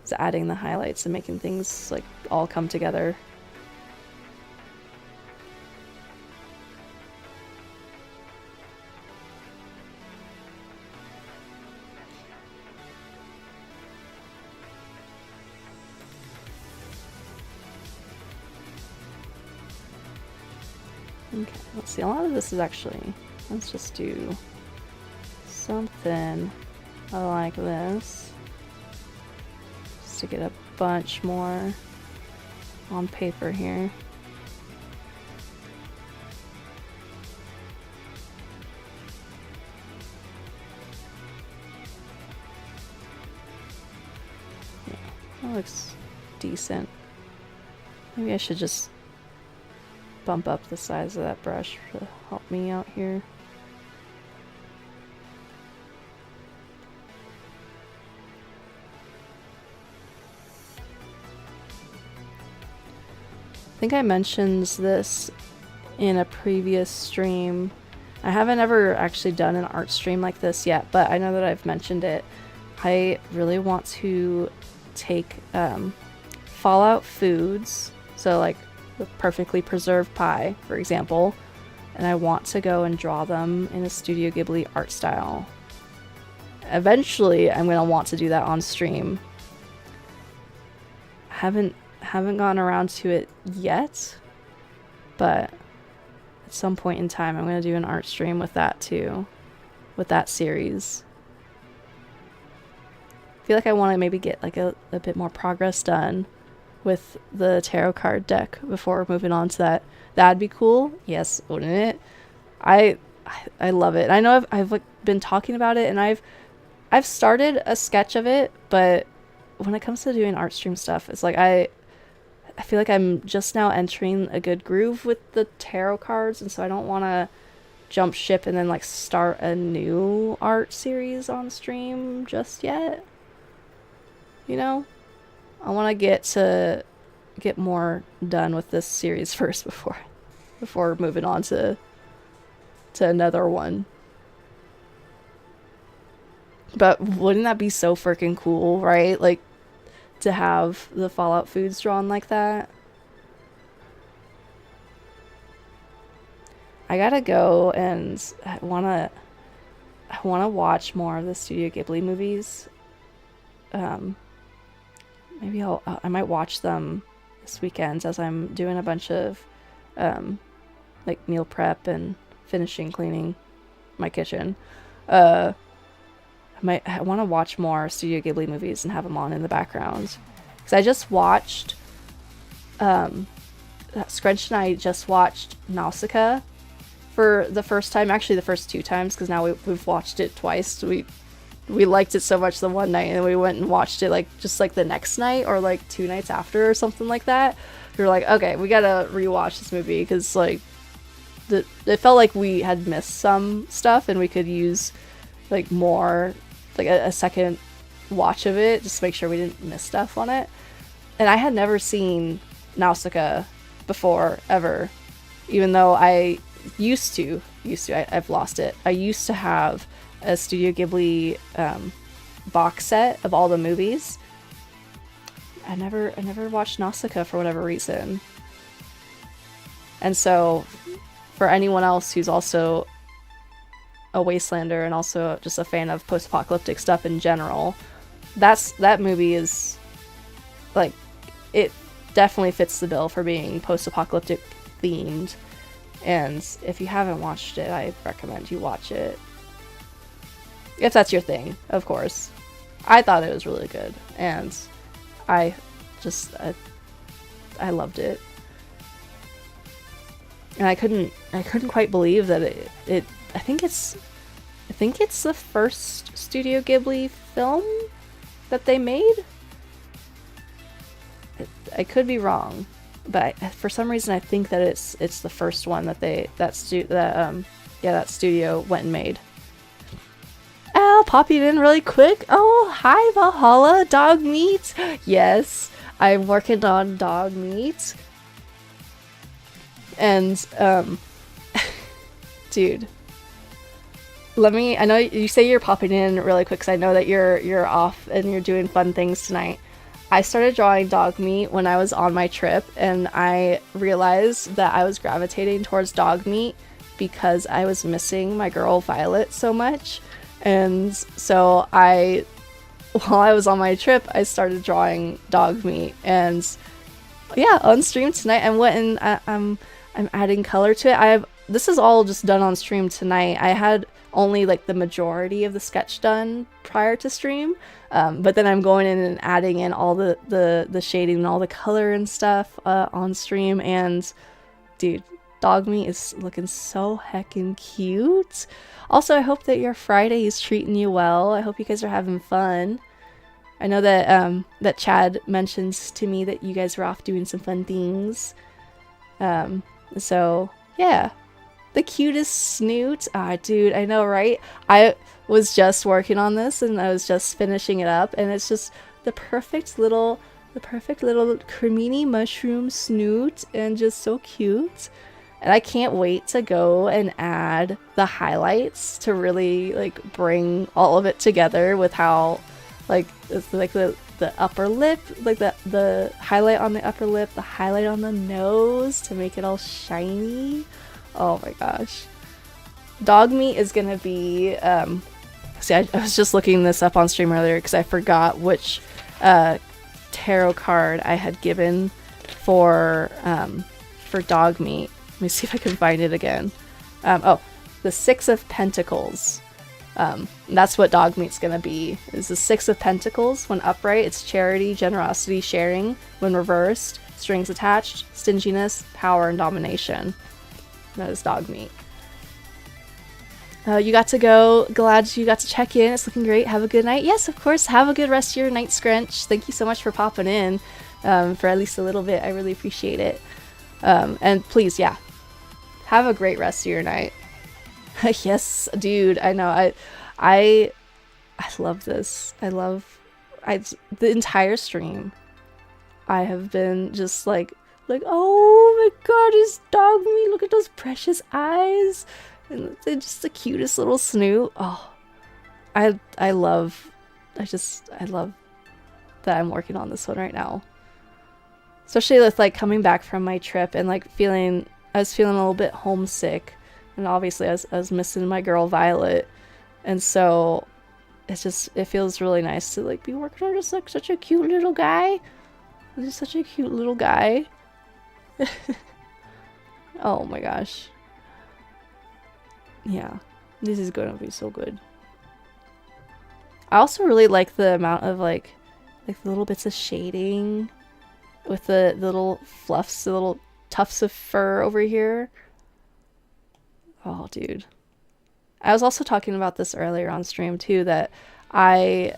It's adding the highlights and making things like all come together. Okay, let's see, a lot of this is actually, let's just do something like this, just to get a bunch more on paper here. Yeah, that looks decent. Maybe I should just bump up the size of that brush to help me out here. I think I mentioned this in a previous stream. I haven't ever actually done an art stream like this yet, but I know that I've mentioned it. I really want to take Fallout foods, so like the perfectly preserved pie, for example, and I want to go and draw them in a Studio Ghibli art style. Eventually, I'm gonna want to do that on stream. Haven't gotten around to it yet, but at some point in time, I'm gonna do an art stream with that too, with that series. I feel like I want to maybe get like a bit more progress done with the tarot card deck before moving on to that. That'd be cool. Yes, wouldn't it? I love it. I know I've like been talking about it, and I've started a sketch of it, but when it comes to doing art stream stuff, it's like I feel like I'm just now entering a good groove with the tarot cards, and so I don't want to jump ship and then like start a new art series on stream just yet. You know? I want to get more done with this series first before moving on to another one. But wouldn't that be so freaking cool, right? Like to have the Fallout foods drawn like that. I gotta go, and I wanna watch more of the Studio Ghibli movies. Maybe I might watch them this weekend as I'm doing a bunch of like meal prep and finishing cleaning my kitchen. I want to watch more Studio Ghibli movies and have them on in the background. Because I just watched, Scrunch and I just watched Nausicaa for the first time, actually the first 2 times, because now we've watched it twice. We liked it so much the one night, and then we went and watched it like just like the next night or like 2 nights after or something like that. We were like, okay, we gotta rewatch this movie because like it felt like we had missed some stuff and we could use like more, like a second watch of it just to make sure we didn't miss stuff on it. And I had never seen Nausicaa before ever, even though I used to. I've lost it. I used to have a Studio Ghibli box set of all the movies. I never watched Nausicaa for whatever reason. And so for anyone else who's also a Wastelander and also just a fan of post-apocalyptic stuff in general, that movie is like, it definitely fits the bill for being post-apocalyptic themed. And if you haven't watched it, I recommend you watch it. If that's your thing, of course. I thought it was really good, and I loved it. And I couldn't quite believe that it I think it's the first Studio Ghibli film that they made. I could be wrong, but for some reason I think that it's the first one that that studio went and made. Oh, popping in really quick. Oh, hi Valhalla, dog meat. Yes, I'm working on dog meat. And dude, I know you say you're popping in really quick because I know that you're off and you're doing fun things tonight. I started drawing dog meat when I was on my trip, and I realized that I was gravitating towards dog meat because I was missing my girl Violet so much. And so while I was on my trip, I started drawing dog meat. And yeah, on stream tonight, I went and I'm adding color to it. This is all just done on stream tonight. I had only like the majority of the sketch done prior to stream, but then I'm going in and adding in all the shading and all the color and stuff on stream. And dude, dog meat is looking so heckin' cute. Also, I hope that your Friday is treating you well. I hope you guys are having fun. I know that that Chad mentions to me that you guys were off doing some fun things. So yeah, the cutest snoot. Ah, dude, I know, right? I was just working on this and I was just finishing it up, and it's just the perfect little cremini mushroom snoot, and just so cute. And I can't wait to go and add the highlights to really like bring all of it together with how like it's like the upper lip, like the highlight on the upper lip, the highlight on the nose to make it all shiny. Oh my gosh. Dog meat is gonna be see, I was just looking this up on stream earlier because I forgot which tarot card I had given for dog meat. Let me see if I can find it again. Oh, the Six of Pentacles. That's what dog meat's gonna be. Is the Six of Pentacles. When upright, it's charity, generosity, sharing. When reversed, strings attached, stinginess, power, and domination. That is dog meat. You got to go. Glad you got to check in. It's looking great. Have a good night. Yes, of course. Have a good rest of your night, Scrunch. Thank you so much for popping in for at least a little bit. I really appreciate it. And please, yeah, have a great rest of your night. Yes, dude. I know. I love this. The entire stream. I have been just like, oh my god, it's dog meat. Look at those precious eyes. And they're just the cutest little snoot. Oh, I love that I'm working on this one right now. Especially with like coming back from my trip and like I was feeling a little bit homesick, and obviously I was missing my girl Violet, and so it feels really nice to like be working on just like such a cute little guy. Just such a cute little guy. Oh my gosh. Yeah, this is gonna be so good. I also really like the amount of like like the little bits of shading with the little fluffs, the little tufts of fur over here. Oh, dude. I was also talking about this earlier on stream too, that I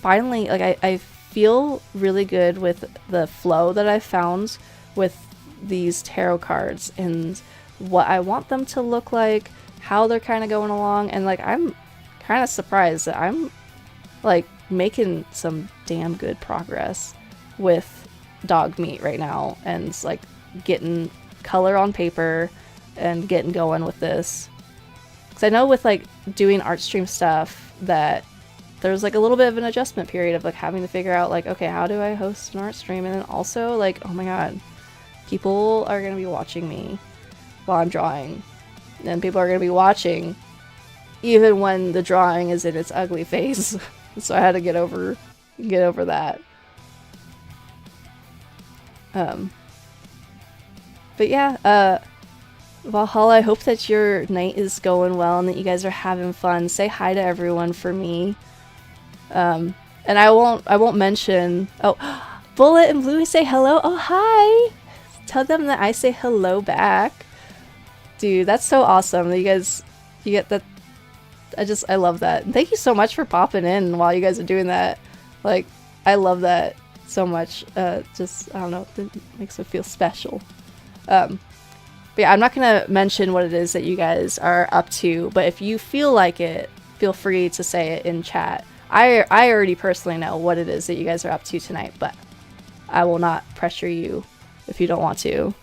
finally, like, I feel really good with the flow that I found with these tarot cards and what I want them to look like, how they're kind of going along, and like I'm kind of surprised that I'm like making some damn good progress with dog meat right now, and like getting color on paper and getting going with this. Because I know with like doing art stream stuff that there's like a little bit of an adjustment period of like having to figure out like, okay, how do I host an art stream? And then also like, oh my god, people are going to be watching me while I'm drawing. And people are going to be watching even when the drawing is in its ugly face. So I had to get over that. But yeah, Valhalla, I hope that your night is going well and that you guys are having fun. Say hi to everyone for me. And I won't mention. Oh, Bullet and Blue say hello. Oh, hi. Tell them that I say hello back. Dude, that's so awesome that you get that. I love that. And thank you so much for popping in while you guys are doing that. Like, I love that so much. Just, I don't know, it makes me feel special. But yeah, I'm not gonna mention what it is that you guys are up to, but if you feel like it, feel free to say it in chat. I already personally know what it is that you guys are up to tonight, but I will not pressure you if you don't want to.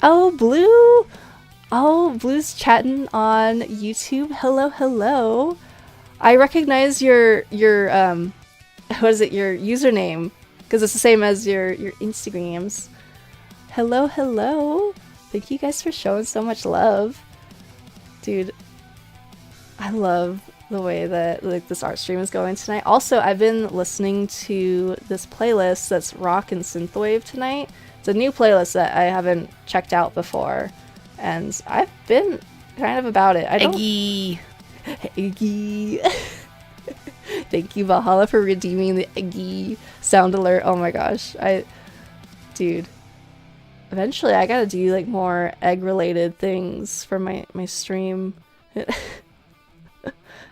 Oh, Blue! Oh, Blue's chatting on YouTube. Hello, hello. I recognize your what is it, your username, because it's the same as your Instagrams. Hello, hello. Thank you guys for showing so much love. Dude, I love the way that like this art stream is going tonight. Also, I've been listening to this playlist that's rock and synthwave tonight. It's a new playlist that I haven't checked out before, and I've been kind of about it. Eggy. Eggy. Thank you, Valhalla, for redeeming the eggy sound alert. Oh my gosh. Dude. Eventually, I gotta do like more egg-related things for my stream. At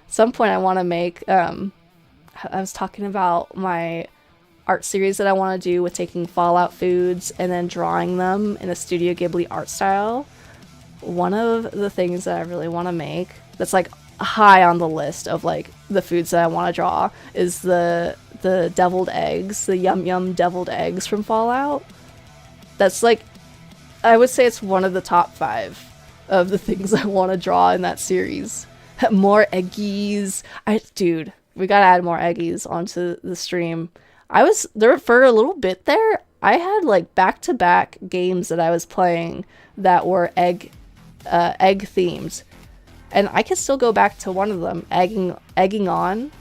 some point, I want to make. I was talking about my art series that I want to do with taking Fallout foods and then drawing them in a Studio Ghibli art style. One of the things that I really want to make that's like high on the list of like the foods that I want to draw is the deviled eggs, the yum yum deviled eggs from Fallout. That's like, I would say it's one of the top 5 of the things I want to draw in that series. More eggies. Dude, we gotta add more eggies onto the stream. I was there for a little bit there. I had like back-to-back games that I was playing that were egg themed, and I could still go back to one of them, egging on.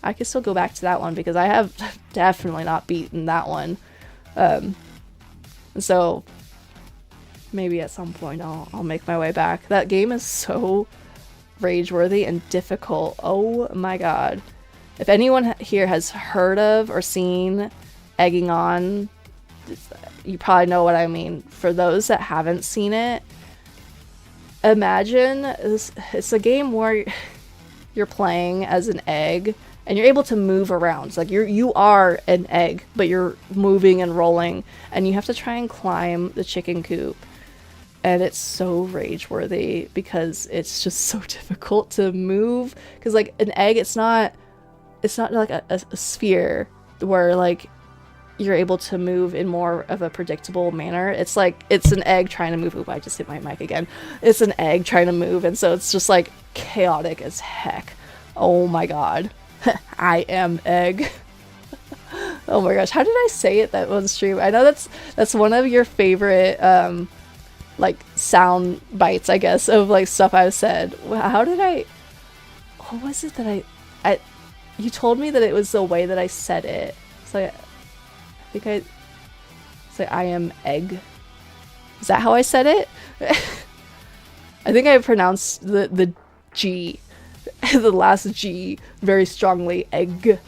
I could still go back to that one because I have definitely not beaten that one. So maybe at some point I'll make my way back. That game is so rage-worthy and difficult. Oh my god. If anyone here has heard of or seen Egging On, you probably know what I mean. For those that haven't seen it, imagine it's a game where you're playing as an egg and you're able to move around. So like you are an egg, but you're moving and rolling, and you have to try and climb the chicken coop. And it's so rage-worthy because it's just so difficult to move. Because like an egg, it's not like a sphere where like you're able to move in more of a predictable manner. It's like it's an egg trying to move. Oop, I just hit my mic again. It's an egg trying to move, and so it's just like chaotic as heck. Oh my god. I am egg. Oh my gosh, how did I say it that one stream? I know that's one of your favorite like sound bites, I guess, of like stuff I've said. How did what was it that I you told me that it was the way that I said it. So I think it's like I am egg. Is that how I said it? I think I pronounced the G, the last G very strongly. Egg.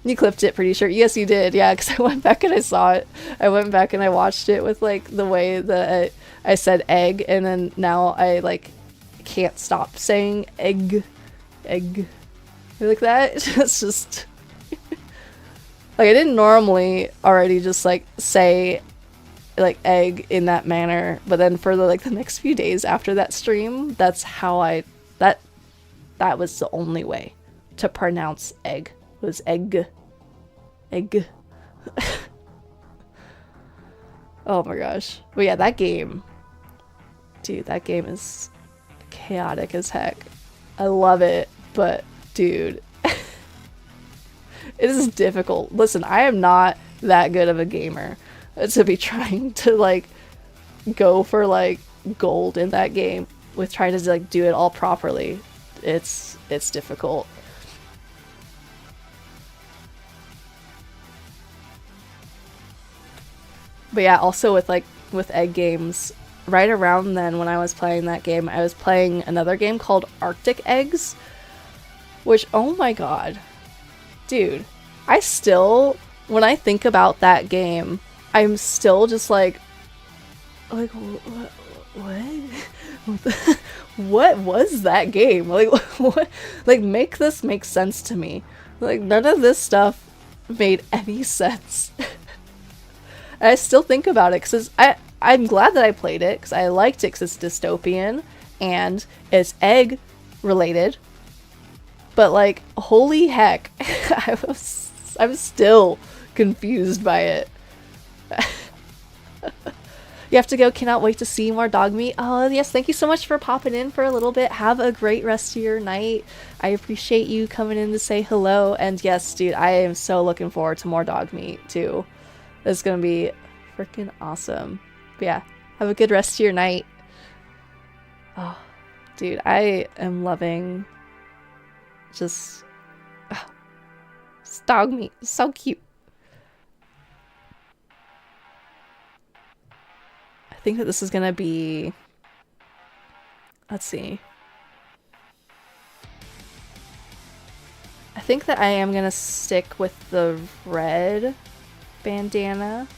You clipped it, pretty sure. Yes, you did. Yeah, because I went back and I saw it. I went back and I watched it with like the way that I said egg, and then now I like can't stop saying egg, egg, like that. It's just like I didn't normally already just like say like egg in that manner, but then for the next few days after that stream, that's how that was the only way to pronounce egg, was egg. Egg. Oh my gosh. But yeah, that game, dude, that game is chaotic as heck. I love it, but dude, it is difficult. Listen, I am not that good of a gamer to be trying to like go for like gold in that game with trying to like do it all properly. It's difficult. But yeah, also with egg games, right around then when I was playing that game, I was playing another game called Arctic Eggs, which, oh my god, dude, I still, when I think about that game, I'm still just like what? What was that game? Like, what? Like, make this make sense to me. Like, none of this stuff made any sense. And I still think about it because I'm glad that I played it because I liked it because it's dystopian and it's egg related. But like, holy heck, I'm still confused by it. You have to go. Cannot wait to see more dog meat. Oh yes, thank you so much for popping in for a little bit. Have a great rest of your night. I appreciate you coming in to say hello. And yes, dude, I am so looking forward to more dog meat too. It's gonna be freaking awesome. But yeah, have a good rest of your night. Oh, dude, I am loving just dog meat. So cute. I think that this is gonna be, let's see. I think that I am gonna stick with the red bandana.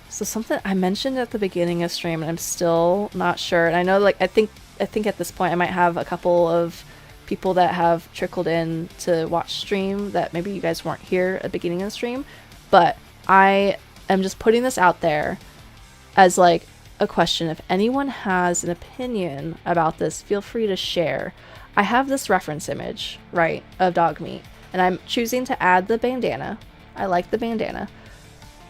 So something I mentioned at the beginning of stream and I'm still not sure. And I know like I think at this point I might have a couple of people that have trickled in to watch stream that maybe you guys weren't here at the beginning of the stream. But I am just putting this out there as like a question. If anyone has an opinion about this, feel free to share. I have this reference image, right, of dog meat, and I'm choosing to add the bandana. I like the bandana.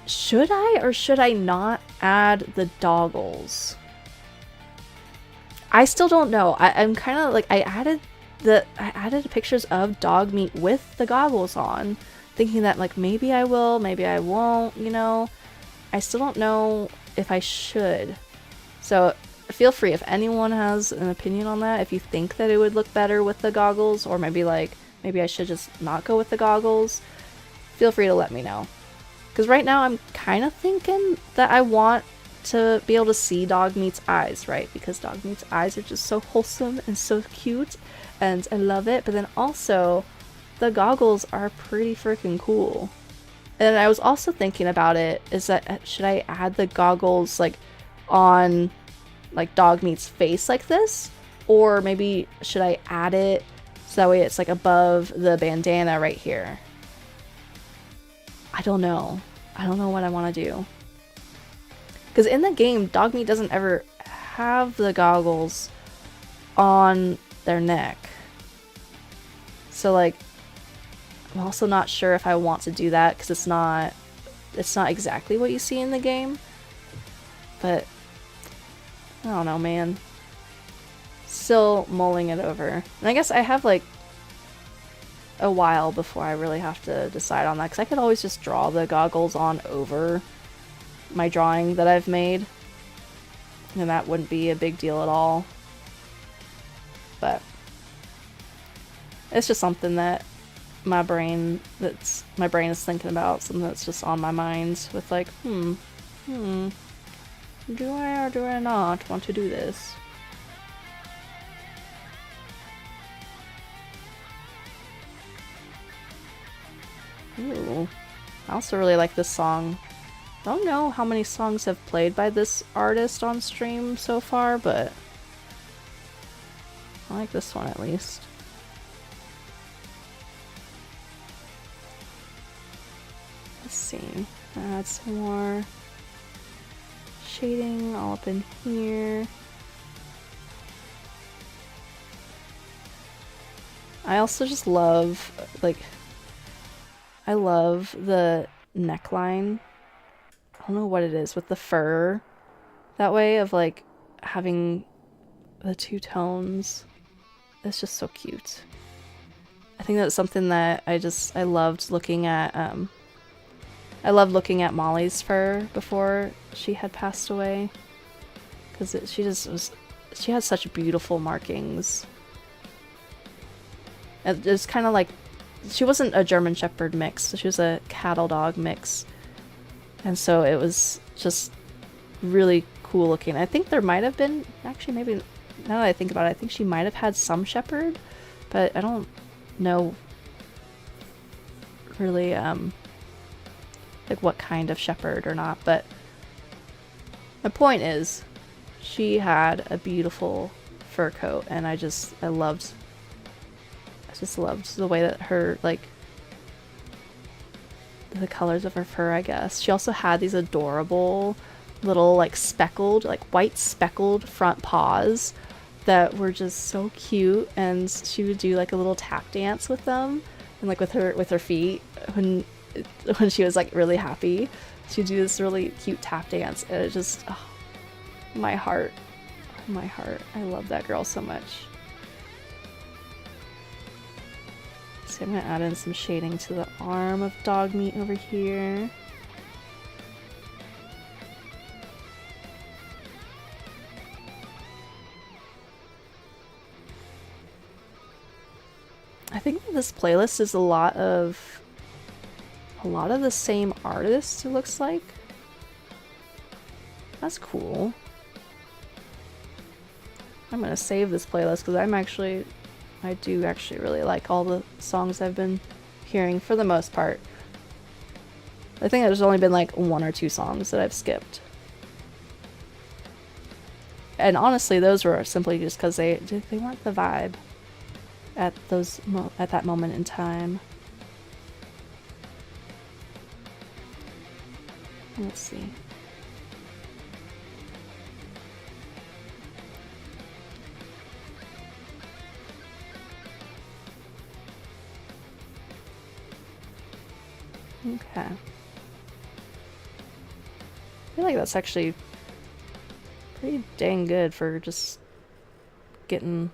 Should I or should I not add the doggles? I still don't know. I'm kind of like, I added pictures of dog meat with the goggles on, thinking that like maybe I will, maybe I won't, you know. I still don't know if I should. So feel free if anyone has an opinion on that, if you think that it would look better with the goggles, or maybe I should just not go with the goggles, feel free to let me know. Because right now I'm kind of thinking that I want to be able to see dog meat's eyes, right? Because dog meat's eyes are just so wholesome and so cute, and I love it. But then also, the goggles are pretty freaking cool. And I was also thinking about it, is that should I add the goggles like on like dog meat's face like this? Or maybe should I add it so that way it's like above the bandana right here? I don't know. I don't know what I want to do. Because in the game, dog meat doesn't ever have the goggles on their neck. So like, I'm also not sure if I want to do that because it's not exactly what you see in the game. But I don't know, man. Still mulling it over. And I guess I have like a while before I really have to decide on that, because I could always just draw the goggles on over my drawing that I've made, and that wouldn't be a big deal at all. But it's just something that my brain is thinking about, something that's just on my mind with like, do I or do I not want to do this? Ooh. I also really like this song. I don't know how many songs have played by this artist on stream so far, but I like this one at least. Let's see. Add some more shading all up in here. I also just love, like, I love the neckline. I don't know what it is with the fur. That way of, like, having the two tones. It's just so cute. I think that's something that I loved looking at, I loved looking at Molly's fur before she had passed away. Because she had such beautiful markings. It's kind of like, she wasn't a German Shepherd mix, she was a cattle dog mix. And so it was just really cool looking. I think there might have been, actually maybe, now that I think about it, I think she might have had some Shepherd, but I don't know really like what kind of Shepherd or not. But my point is, she had a beautiful fur coat, and I just loved the way that her, like, the colors of her fur, I guess. She also had these adorable little, like, speckled, like, white speckled front paws that were just so cute, and she would do, like, a little tap dance with them, and, like, with her feet when she was, like, really happy. She'd do this really cute tap dance, and it just, oh, my heart. I love that girl so much. So I'm gonna add in some shading to the arm of dog meat over here. I think this playlist is a lot of the same artists, it looks like. That's cool. I'm gonna save this playlist because I do actually really like all the songs I've been hearing for the most part. I think there's only been like 1 or 2 songs that I've skipped. And honestly, those were simply just because they weren't the vibe at that moment in time. Let's see. Okay. I feel like that's actually pretty dang good for just getting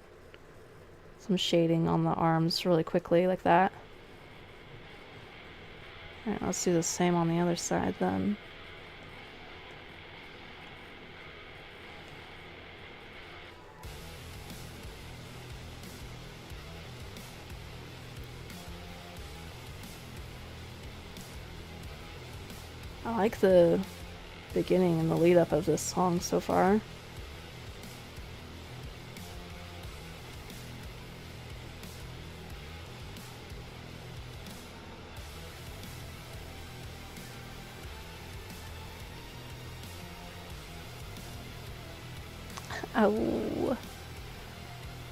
some shading on the arms really quickly like that. Alright, let's do the same on the other side then. I like the beginning and the lead up of this song so far.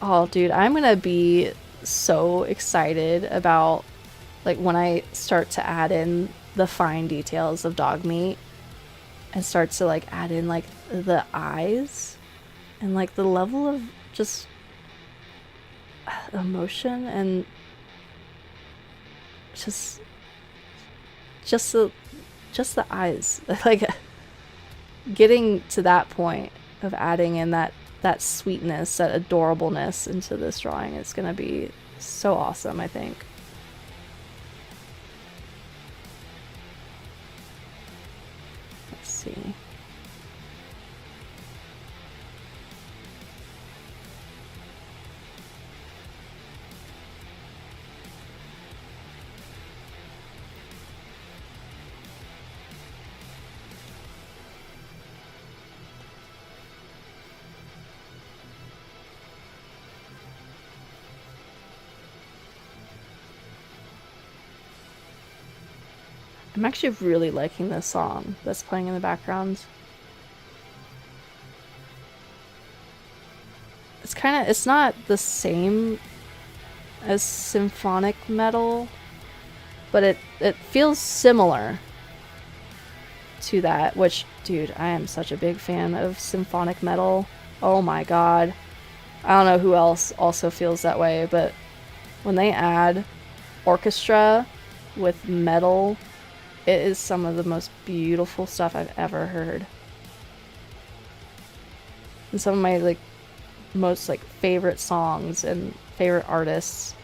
Oh, dude, I'm gonna be so excited about, like, when I start to add in the fine details of dog meat and start to, like, add in, like, the eyes and, like, the level of just emotion and just the eyes. Like, getting to that point of adding in that sweetness, that adorableness into this drawing is gonna be so awesome, I think. Let's see. I'm actually really liking this song that's playing in the background. It's not the same as symphonic metal, but it feels similar to that, which, dude, I am such a big fan of symphonic metal. Oh my god. I don't know who else also feels that way, but when they add orchestra with metal, it is some of the most beautiful stuff I've ever heard. And some of my like most like favorite songs and favorite artists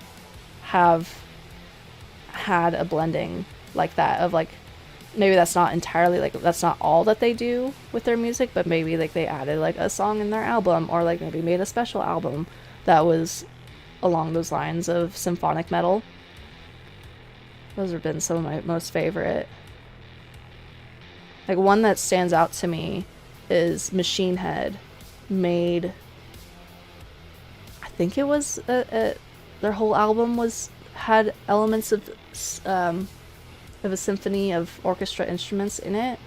have had a blending like that of like, maybe that's not entirely like, that's not all that they do with their music, but maybe like they added like a song in their album, or like maybe made a special album that was along those lines of symphonic metal. Those have been some of my most favorite. Like one that stands out to me is Machine Head made, I think it was their whole album had elements of a symphony of orchestra instruments in it,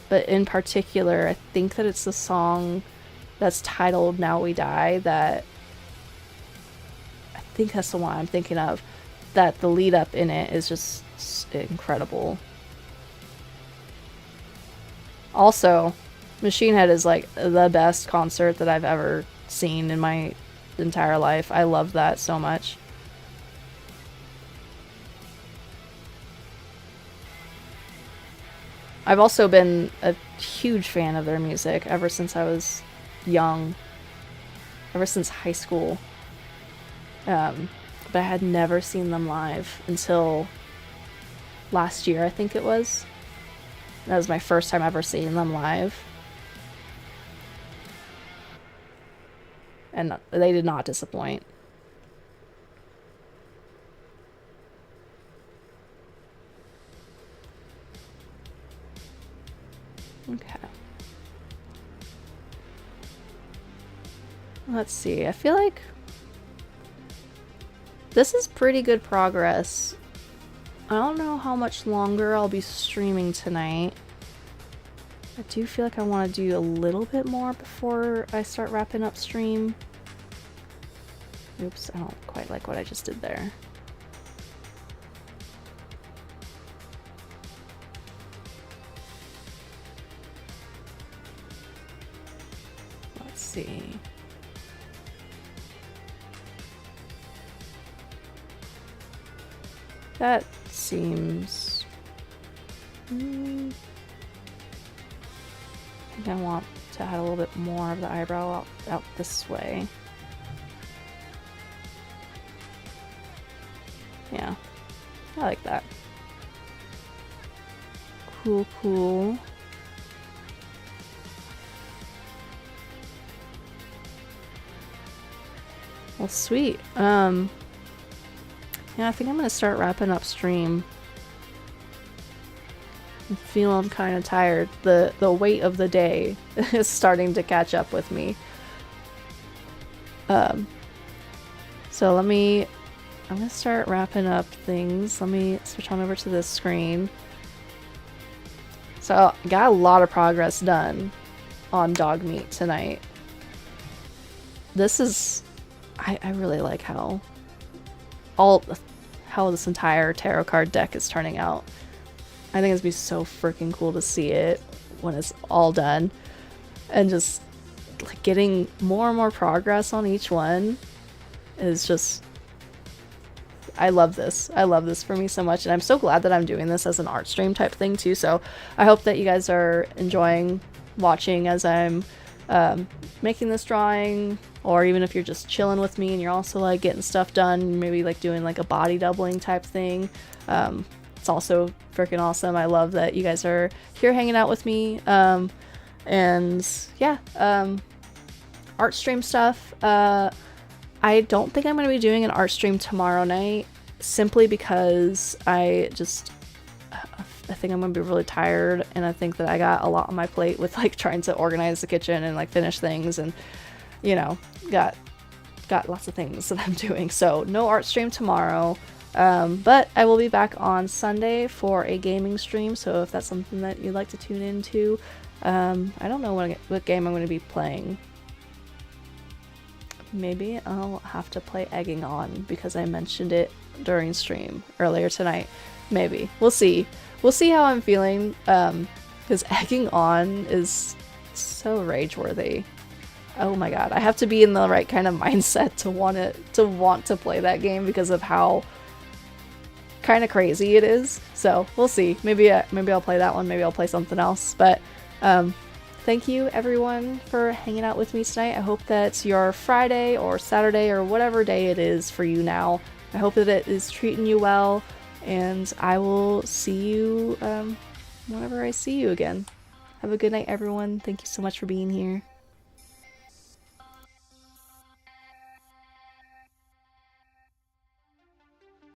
but in particular I think that it's the song that's titled Now We Die, that I think that's the one I'm thinking of, that the lead up in it is just incredible. Also, Machine Head is like the best concert that I've ever seen in my entire life. I love that so much. I've also been a huge fan of their music ever since I was young, ever since high school. But I had never seen them live until last year, I think it was. That was my first time ever seeing them live. And they did not disappoint. Okay. Let's see. I feel like this is pretty good progress. I don't know how much longer I'll be streaming tonight. I do feel like I want to do a little bit more before I start wrapping up stream. Oops, I don't quite like what I just did there. Let's see. That seems... I think I want to add a little bit more of the eyebrow out this way. Yeah, I like that. Cool, cool. Well, sweet. Yeah, I think I'm gonna start wrapping up stream. I'm feeling kind of tired. The weight of the day is starting to catch up with me. So I'm gonna start wrapping up things. Let me switch on over to this screen. So I got a lot of progress done on dog meat tonight. This is, I really like how this entire tarot card deck is turning out. I think it's gonna be so freaking cool to see it when it's all done, and just like getting more and more progress on each one is just, I love this. I love this for me so much, and I'm so glad that I'm doing this as an art stream type thing too. So I hope that you guys are enjoying watching as I'm making this drawing, or even if you're just chilling with me and you're also like getting stuff done, maybe like doing like a body doubling type thing. It's also freaking awesome. I love that you guys are here hanging out with me. And yeah, art stream stuff. I don't think I'm going to be doing an art stream tomorrow night, simply because I think I'm going to be really tired, and I think that I got a lot on my plate with like trying to organize the kitchen and like finish things, and you know, got lots of things that I'm doing. So no art stream tomorrow. But I will be back on Sunday for a gaming stream, so if that's something that you'd like to tune into, I don't know what game I'm going to be playing. Maybe I'll have to play Egging On because I mentioned it during stream earlier tonight. Maybe. We'll see. We'll see how I'm feeling, because Egging On is so rage-worthy. Oh my god, I have to be in the right kind of mindset to want to play that game because of how kind of crazy it is. So we'll see. Maybe I'll play that one. Maybe I'll play something else. But thank you everyone for hanging out with me tonight. I hope that your Friday or Saturday or whatever day it is for you now, I hope that it is treating you well, and I will see you whenever I see you again. Have a good night, everyone. Thank you so much for being here.